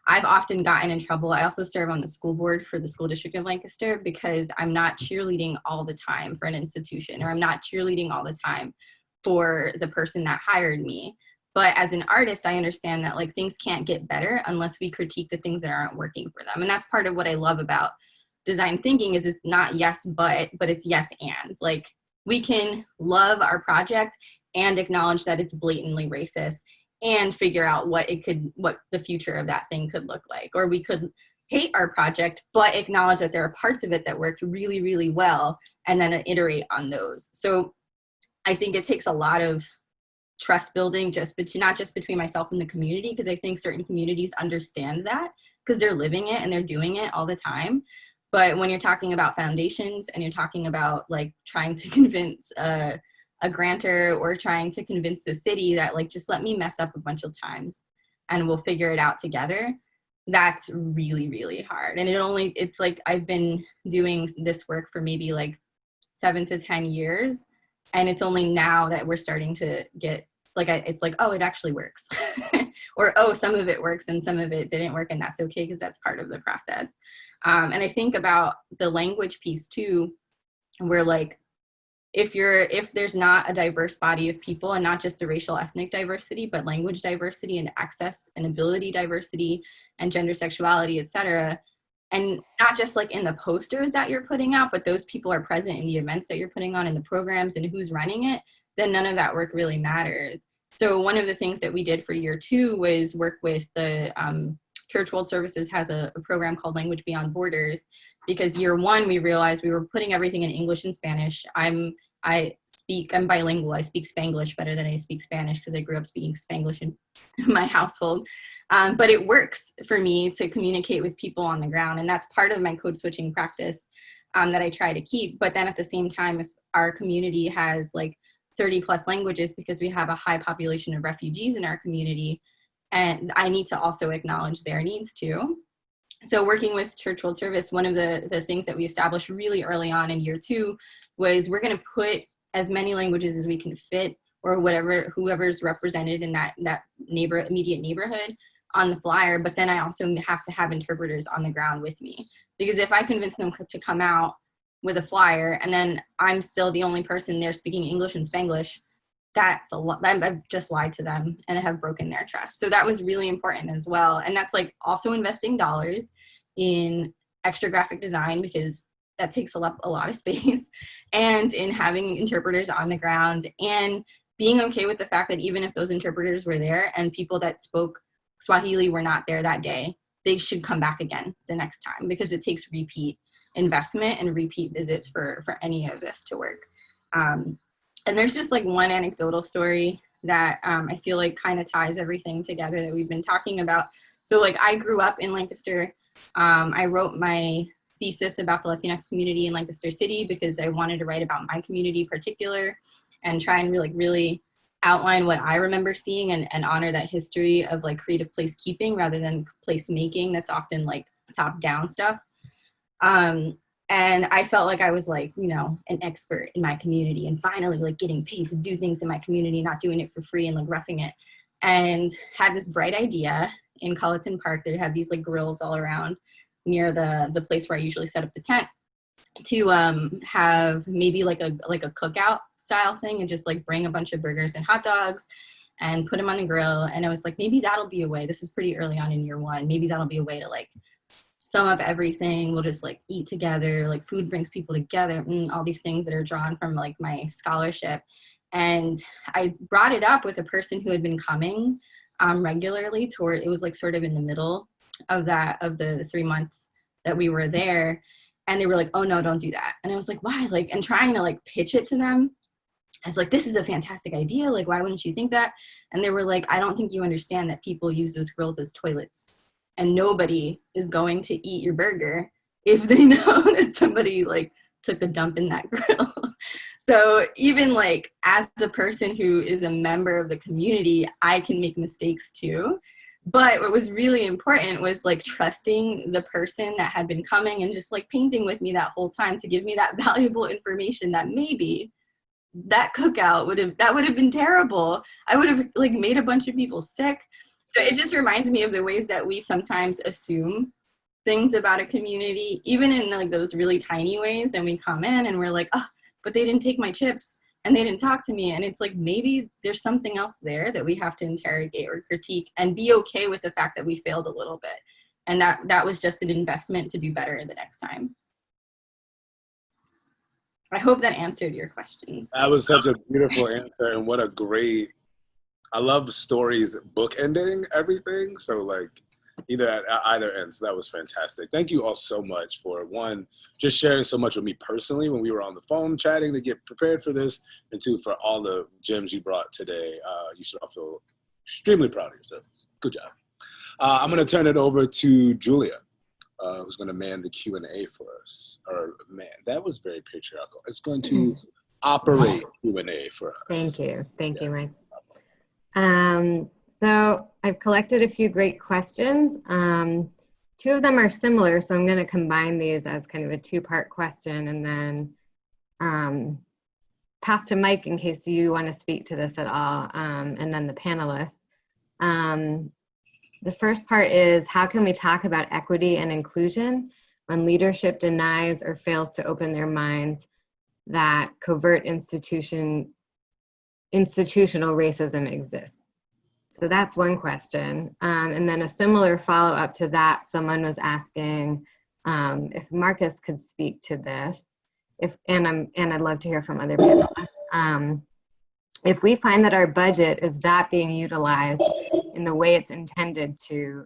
I've often gotten in trouble. I also serve on the school board for the school district of Lancaster because I'm not cheerleading all the time for an institution, or I'm not cheerleading all the time for the person that hired me. But as an artist, I understand that like things can't get better unless we critique the things that aren't working for them. And that's part of what I love about design thinking is it's not yes, but it's yes, and. Like we can love our project and acknowledge that it's blatantly racist and figure out what the future of that thing could look like. Or we could hate our project, but acknowledge that there are parts of it that worked really, really well, and then iterate on those. So I think it takes a lot of trust building, not just between myself and the community, because I think certain communities understand that because they're living it and they're doing it all the time. But when you're talking about foundations and you're talking about like trying to convince a grantor or trying to convince the city that like, just let me mess up a bunch of times and we'll figure it out together, that's really, really hard. And it's like, I've been doing this work for maybe like 7 to 10 years. And it's only now that we're starting to get like, it's like, oh, it actually works. Or, oh, some of it works and some of it didn't work. And that's okay, because that's part of the process. And I think about the language piece too, where like, if there's not a diverse body of people, and not just the racial ethnic diversity, but language diversity and access and ability diversity and gender, sexuality, etc., and not just like in the posters that you're putting out, but those people are present in the events that you're putting on, in the programs and who's running it, then none of that work really matters. So one of the things that we did for year 2 was work with the Church World Services has a program called Language Beyond Borders, because year 1 we realized we were putting everything in English and Spanish. I'm bilingual. I speak Spanglish better than I speak Spanish because I grew up speaking Spanglish in my household. But it works for me to communicate with people on the ground. And that's part of my code switching practice that I try to keep. But then at the same time, if our community has like 30 plus languages, because we have a high population of refugees in our community, and I need to also acknowledge their needs too. So working with Church World Service, one of the things that we established really early on in year 2 was we're going to put as many languages as we can fit, or whoever's represented in that immediate neighborhood on the flyer. But then I also have to have interpreters on the ground with me, because if I convince them to come out with a flyer and then I'm still the only person there speaking English and Spanglish, that's a lot. I've just lied to them and have broken their trust. So that was really important as well. And that's like also investing dollars in extra graphic design, because that takes a lot of space, and in having interpreters on the ground, and being okay with the fact that even if those interpreters were there and people that spoke Swahili were not there that day, they should come back again the next time, because it takes repeat investment and repeat visits for any of this to work. And there's just like one anecdotal story that I feel like kind of ties everything together that we've been talking about. So like I grew up in Lancaster. I wrote my thesis about the Latinx community in Lancaster City because I wanted to write about my community in particular and try and really outline what I remember seeing and honor that history of like creative placekeeping rather than placemaking that's often like top-down stuff. And I felt like I was like, you know, an expert in my community and finally like getting paid to do things in my community, not doing it for free and like roughing it. And had this bright idea in Colleton Park that had these like grills all around near the place where I usually set up the tent to have maybe like a cookout style thing and just like bring a bunch of burgers and hot dogs and put them on the grill. And I was like, maybe that'll be a way, this is pretty early on in year 1, maybe that'll be a way to like sum up everything. We'll just like eat together, like food brings people together, all these things that are drawn from like my scholarship. And I brought it up with a person who had been coming regularly toward, it was like sort of in the middle of the 3 months that we were there. And they were like, oh no, don't do that. And I was like, why? Like, and trying to like pitch it to them. I was like, this is a fantastic idea. Like, why wouldn't you think that? And they were like, I don't think you understand that people use those grills as toilets. And nobody is going to eat your burger if they know that somebody like took a dump in that grill. So even like as a person who is a member of the community, I can make mistakes too. But what was really important was like trusting the person that had been coming and just like painting with me that whole time to give me that valuable information that maybe that cookout would have been terrible. I would have like made a bunch of people sick. So it just reminds me of the ways that we sometimes assume things about a community, even in like those really tiny ways. And we come in and we're like, oh, but they didn't take my chips. and they didn't talk to me. And it's like, maybe there's something else there that we have to interrogate or critique and be okay with the fact that we failed a little bit. And that was just an investment to do better the next time. I hope that answered your questions. That was such a beautiful answer, and what a great, I love stories bookending everything. So like either at either end. So that was fantastic. Thank you all so much for, one, just sharing so much with me personally when we were on the phone chatting to get prepared for this, and two, for all the gems you brought today. You should all feel extremely proud of yourselves. Good job. I'm going to turn it over to Julia, who's going to man the Q&A for us. Or man, that was very patriarchal. It's going to operate Q&A for us. Thank you. Thank you, Mike. So I've collected a few great questions. Two of them are similar, so I'm going to combine these as kind of a two-part question and then pass to Mike in case you want to speak to this at all, and then the panelists. The first part is, how can we talk about equity and inclusion when leadership denies or fails to open their minds that covert institutional racism exists? So that's one question. And then a similar follow-up to that, someone was asking if Marcus could speak to this, and I'd love to hear from other panelists. If we find that our budget is not being utilized in the way it's intended to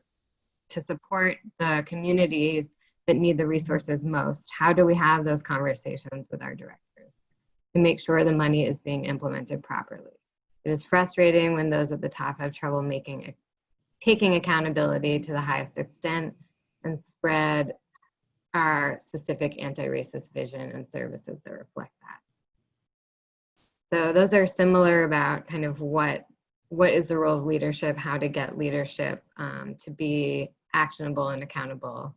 support the communities that need the resources most, how do we have those conversations with our directors to make sure the money is being implemented properly? It is frustrating when those at the top have trouble taking accountability to the highest extent and spread our specific anti-racist vision and services that reflect that. So those are similar about kind of what is the role of leadership, how to get leadership to be actionable and accountable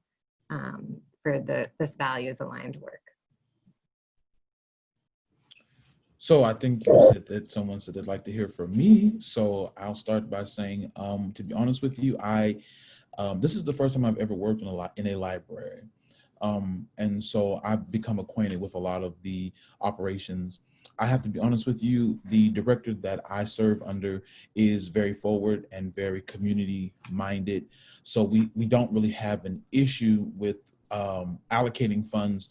for this values aligned work. So I think you said that someone said they'd like to hear from me. So I'll start by saying, to be honest with you, this is the first time I've ever worked in a library. And so I've become acquainted with a lot of the operations. I have to be honest with you, the director that I serve under is very forward and very community minded. So we don't really have an issue with allocating funds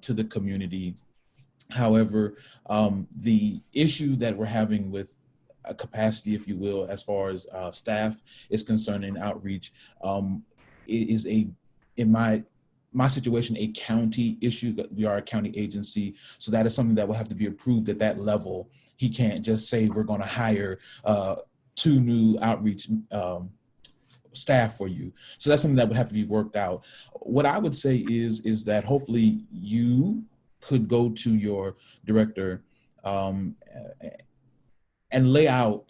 to the community. However, the issue that we're having with a capacity, if you will, as far as staff is concerned in outreach, is in my situation, a county issue. We are a county agency, so that is something that will have to be approved at that level. He can't just say we're going to hire 2 new outreach staff for you. So that's something that would have to be worked out. What I would say is that hopefully you could go to your director and lay out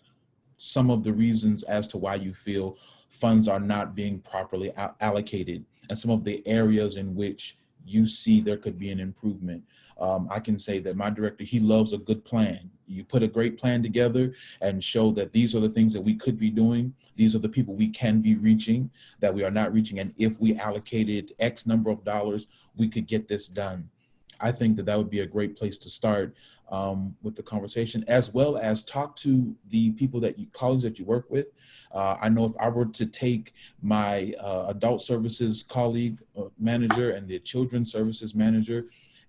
some of the reasons as to why you feel funds are not being properly allocated and some of the areas in which you see there could be an improvement. I can say that my director, he loves a good plan. You put a great plan together and show that these are the things that we could be doing. These are the people we can be reaching, that we are not reaching. And if we allocated X number of dollars, we could get this done. I think that would be a great place to start with the conversation, as well as talk to the people colleagues that you work with. I know if I were to take my adult services colleague manager and the children's services manager,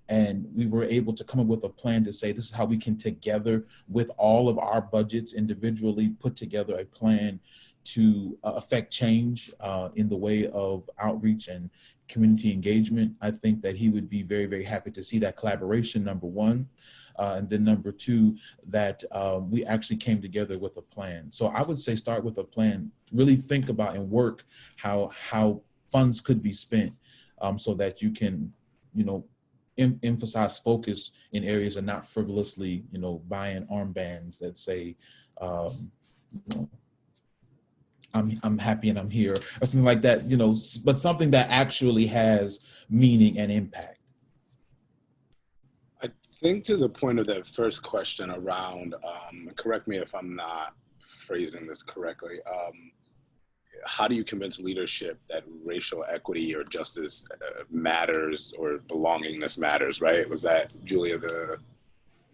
and we were able to come up with a plan to say, this is how we can together with all of our budgets individually put together a plan to affect change in the way of outreach and community engagement. I think that he would be very, very happy to see that collaboration, number one. And then number two, that we actually came together with a plan. So I would say start with a plan, really think about and work how funds could be spent so that you can, emphasize focus in areas and not frivolously, buying armbands that say, I'm happy and I'm here, or something like that, but something that actually has meaning and impact. I think to the point of that first question around, correct me if I'm not phrasing this correctly, how do you convince leadership that racial equity or justice matters or belongingness matters, right? Was that, Julia,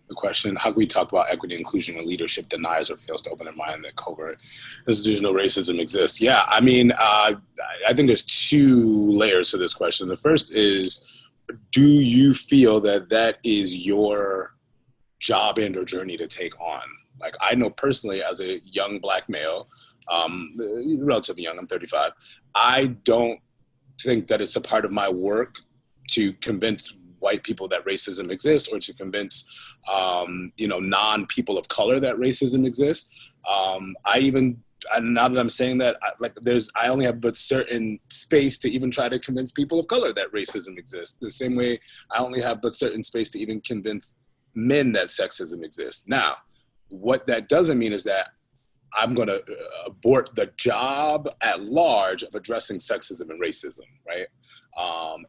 the question, how can we talk about equity and inclusion when leadership denies or fails to open their mind that covert institutional racism exists? Yeah, I mean, I think there's two layers to this question. The first is, do you feel that that is your job and or journey to take on? Like, I know personally as a young Black male, relatively young, I'm 35, I don't think that it's a part of my work to convince white people that racism exists, or to convince, non-people of color that racism exists. Now that I'm saying that, I only have but certain space to even try to convince people of color that racism exists. The same way I only have but certain space to even convince men that sexism exists. Now, what that doesn't mean is that I'm going to abort the job at large of addressing sexism and racism, right?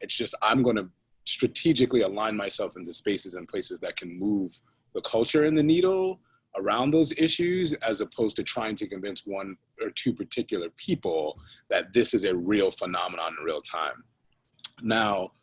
It's just, I'm going to strategically align myself into spaces and places that can move the culture and the needle around those issues, as opposed to trying to convince one or two particular people that this is a real phenomenon in real time. Now,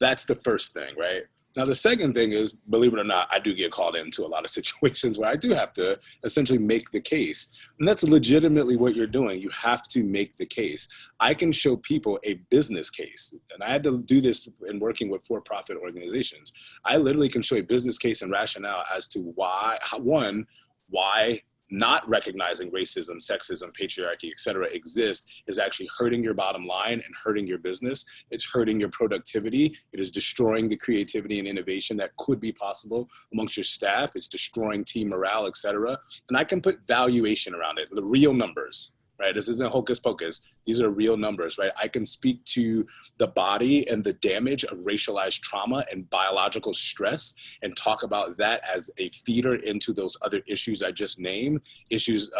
that's the first thing, right? Now, the second thing is, believe it or not, I do get called into a lot of situations where I do have to essentially make the case. And that's legitimately what you're doing. You have to make the case. I can show people a business case. And I had to do this in working with for-profit organizations. I literally can show a business case and rationale as to why, why not recognizing racism, sexism, patriarchy, et cetera, exists is actually hurting your bottom line and hurting your business. It's hurting your productivity. It is destroying the creativity and innovation that could be possible amongst your staff. It's destroying team morale, et cetera. And I can put valuation around it, the real numbers, right? This isn't hocus pocus. These are real numbers, right? I can speak to the body and the damage of racialized trauma and biological stress and talk about that as a feeder into those other issues I just named, issues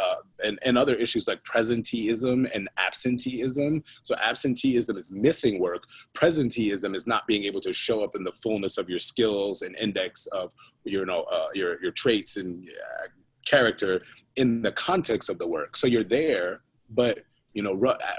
and other issues like presenteeism and absenteeism. So absenteeism is missing work. Presenteeism is not being able to show up in the fullness of your skills and index of your traits and character in the context of the work. So you're there, but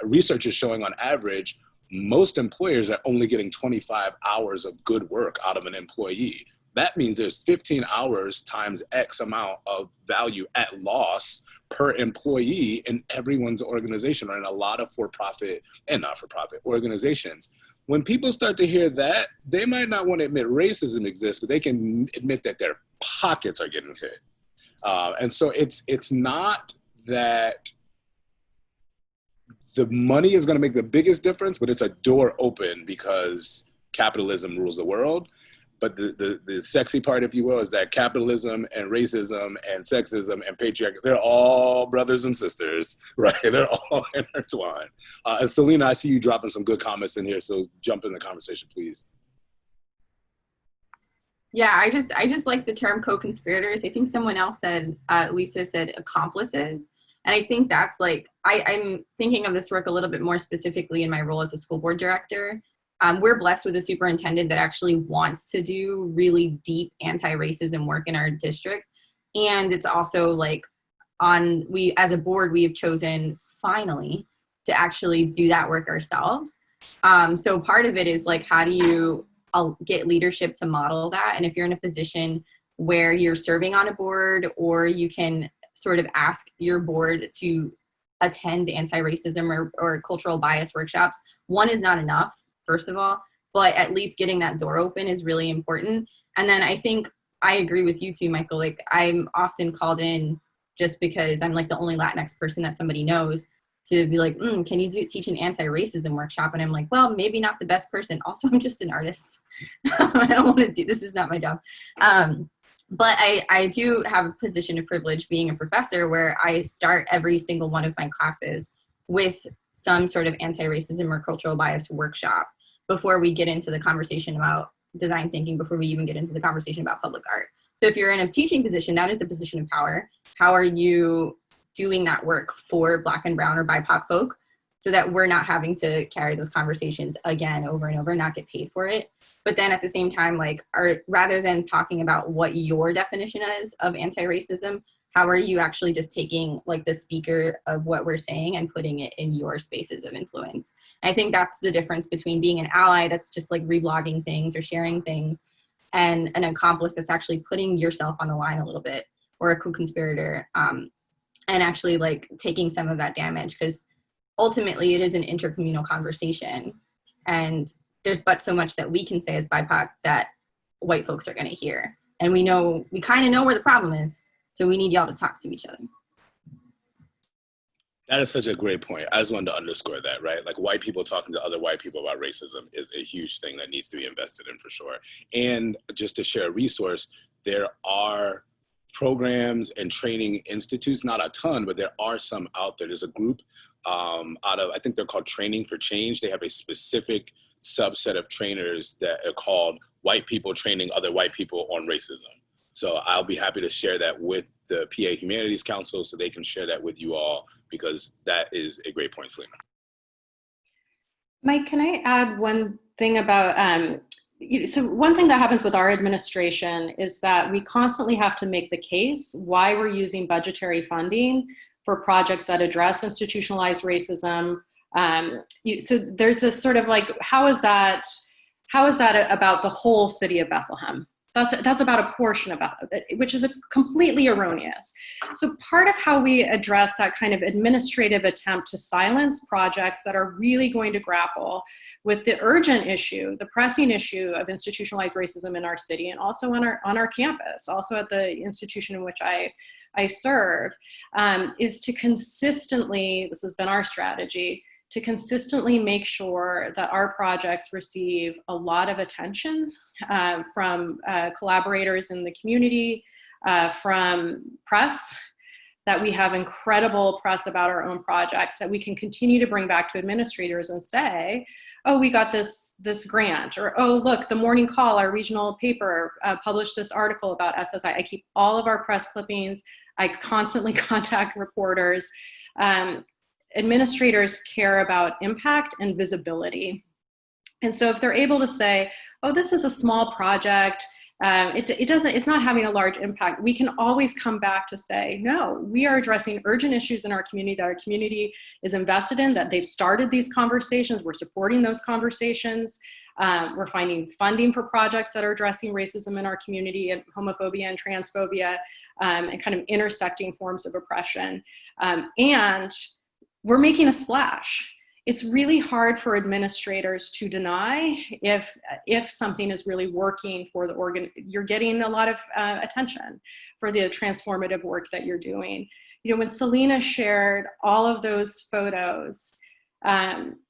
research is showing on average, most employers are only getting 25 hours of good work out of an employee. That means there's 15 hours times X amount of value at loss per employee in everyone's organization, or in a lot of for-profit and not-for-profit organizations. When people start to hear that, they might not want to admit racism exists, but they can admit that their pockets are getting hit. And so it's not that the money is going to make the biggest difference, but it's a door open because capitalism rules the world. But the sexy part, if you will, is that capitalism and racism and sexism and patriarchy, they're all brothers and sisters, right? They're all intertwined. And Selena, I see you dropping some good comments in here, so jump in the conversation, please. Yeah, I just like the term co-conspirators. I think someone else said, Lisa said accomplices. And I think that's like, I'm thinking of this work a little bit more specifically in my role as a school board director. We're blessed with a superintendent that actually wants to do really deep anti-racism work in our district. And it's also like we as a board, we have chosen finally to actually do that work ourselves. So part of it is like, how do you get leadership to model that? And if you're in a position where you're serving on a board, or you can sort of ask your board to attend anti-racism or cultural bias workshops, one is not enough, first of all, but at least getting that door open is really important. And then I think I agree with you too, Michael. Like, I'm often called in just because I'm like the only Latinx person that somebody knows, to be like, can you teach an anti-racism workshop? And I'm like, well, maybe not the best person. Also, I'm just an artist. I don't want to do, this is not my job. But I do have a position of privilege being a professor, where I start every single one of my classes with some sort of anti-racism or cultural bias workshop before we get into the conversation about design thinking, before we even get into the conversation about public art. So if you're in a teaching position, that is a position of power. How are you doing that work for Black and Brown or BIPOC folk, so that we're not having to carry those conversations again over and over and not get paid for it? But then at the same time, like, rather than talking about what your definition is of anti-racism, how are you actually just taking like the speaker of what we're saying and putting it in your spaces of influence? And I think that's the difference between being an ally that's just like reblogging things or sharing things, and an accomplice that's actually putting yourself on the line a little bit, or a co-conspirator, and actually like taking some of that damage, because ultimately it is an intercommunal conversation, and there's but so much that we can say as BIPOC that white folks are going to hear, and we kind of know where the problem is, so we need y'all to talk to each other. That is such a great point. I just wanted to underscore that, right? Like, white people talking to other white people about racism is a huge thing that needs to be invested in, for sure. And just to share a resource, there are programs and training institutes, not a ton, but there are some out there. There's a group out of, I think they're called Training for Change. They have a specific subset of trainers that are called White People Training Other White People on Racism. So I'll be happy to share that with the PA Humanities Council so they can share that with you all, because that is a great point, Selena. Mike, can I add one thing about, so one thing that happens with our administration is that we constantly have to make the case why we're using budgetary funding for projects that address institutionalized racism. So there's this sort of like, how is that about the whole city of Bethlehem? That's about a portion of it, which is completely erroneous. So part of how we address that kind of administrative attempt to silence projects that are really going to grapple with the urgent issue, the pressing issue of institutionalized racism in our city, and also on our campus, also at the institution in which I serve, is to consistently, this has been our strategy, to consistently make sure that our projects receive a lot of attention from collaborators in the community, from press, that we have incredible press about our own projects, that we can continue to bring back to administrators and say, oh, we got this grant, or oh, look, the Morning Call, our regional paper, published this article about SSI. I keep all of our press clippings. I constantly contact reporters. Administrators care about impact and visibility. And so if they're able to say, oh, this is a small project, it's not having a large impact, we can always come back to say, no, we are addressing urgent issues in our community that our community is invested in, that they've started these conversations, we're supporting those conversations. We're finding funding for projects that are addressing racism in our community, and homophobia and transphobia, and kind of intersecting forms of oppression. And we're making a splash. It's really hard for administrators to deny if something is really working for the organ. You're getting a lot of attention for the transformative work that you're doing. You know, when Selena shared all of those photos,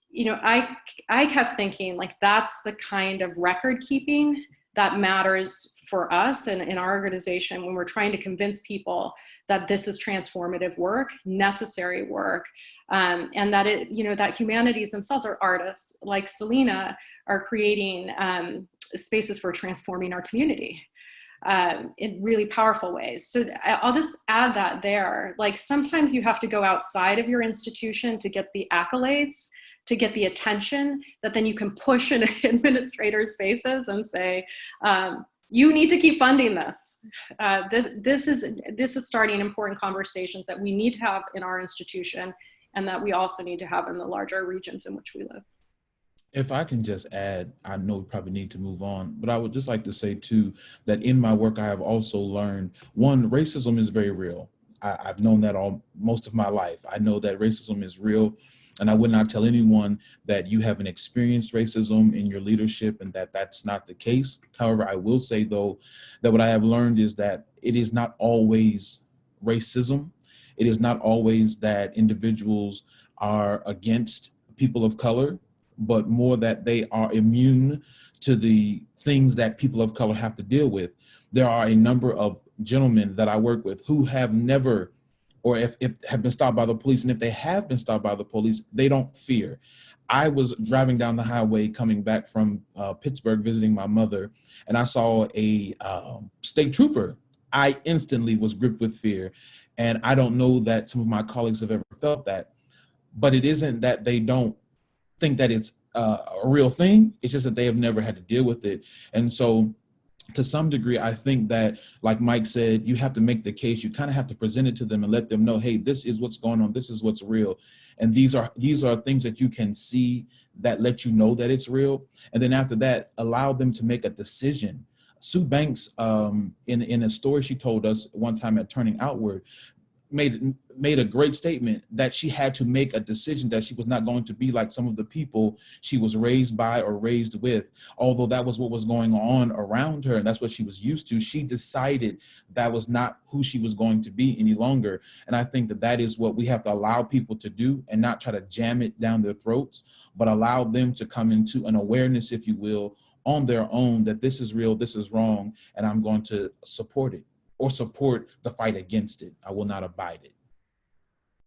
you know, I kept thinking, like, that's the kind of record keeping that matters for us and in our organization when we're trying to convince people that this is transformative work, necessary work, and that it, you know, that humanities themselves are artists like Selena are creating spaces for transforming our community in really powerful ways. So I'll just add that there. Like, sometimes you have to go outside of your institution to get the accolades, to get the attention that then you can push in administrators' faces and say, you need to keep funding this. This is starting important conversations that we need to have in our institution, and that we also need to have in the larger regions in which we live. If I can just add, I know we probably need to move on, but I would just like to say too, that in my work, I have also learned, one, racism is very real. I've known that most of my life. I know that racism is real. And I would not tell anyone that you haven't experienced racism in your leadership and that that's not the case. However, I will say, though, that what I have learned is that it is not always racism. It is not always that individuals are against people of color, but more that they are immune to the things that people of color have to deal with. There are a number of gentlemen that I work with who have never, or if have been stopped by the police, and if they have been stopped by the police, they don't fear. I was driving down the highway coming back from Pittsburgh visiting my mother, and I saw a state trooper. I instantly was gripped with fear. And I don't know that some of my colleagues have ever felt that, but it isn't that they don't think that it's a real thing. It's just that they have never had to deal with it. And so to some degree, I think that, like Mike said, you have to make the case. You kind of have to present it to them and let them know, hey, this is what's going on. This is what's real. And these are things that you can see that let you know that it's real. And then after that, allow them to make a decision Sue Banks, in a story she told us one time at Turning Outward, made a great statement that she had to make a decision that she was not going to be like some of the people she was raised by or raised with. Although that was what was going on around her and that's what she was used to, she decided that was not who she was going to be any longer. And I think that that is what we have to allow people to do, and not try to jam it down their throats, but allow them to come into an awareness, if you will, on their own, that this is real, this is wrong, and I'm going to support it, or support the fight against it. I will not abide it.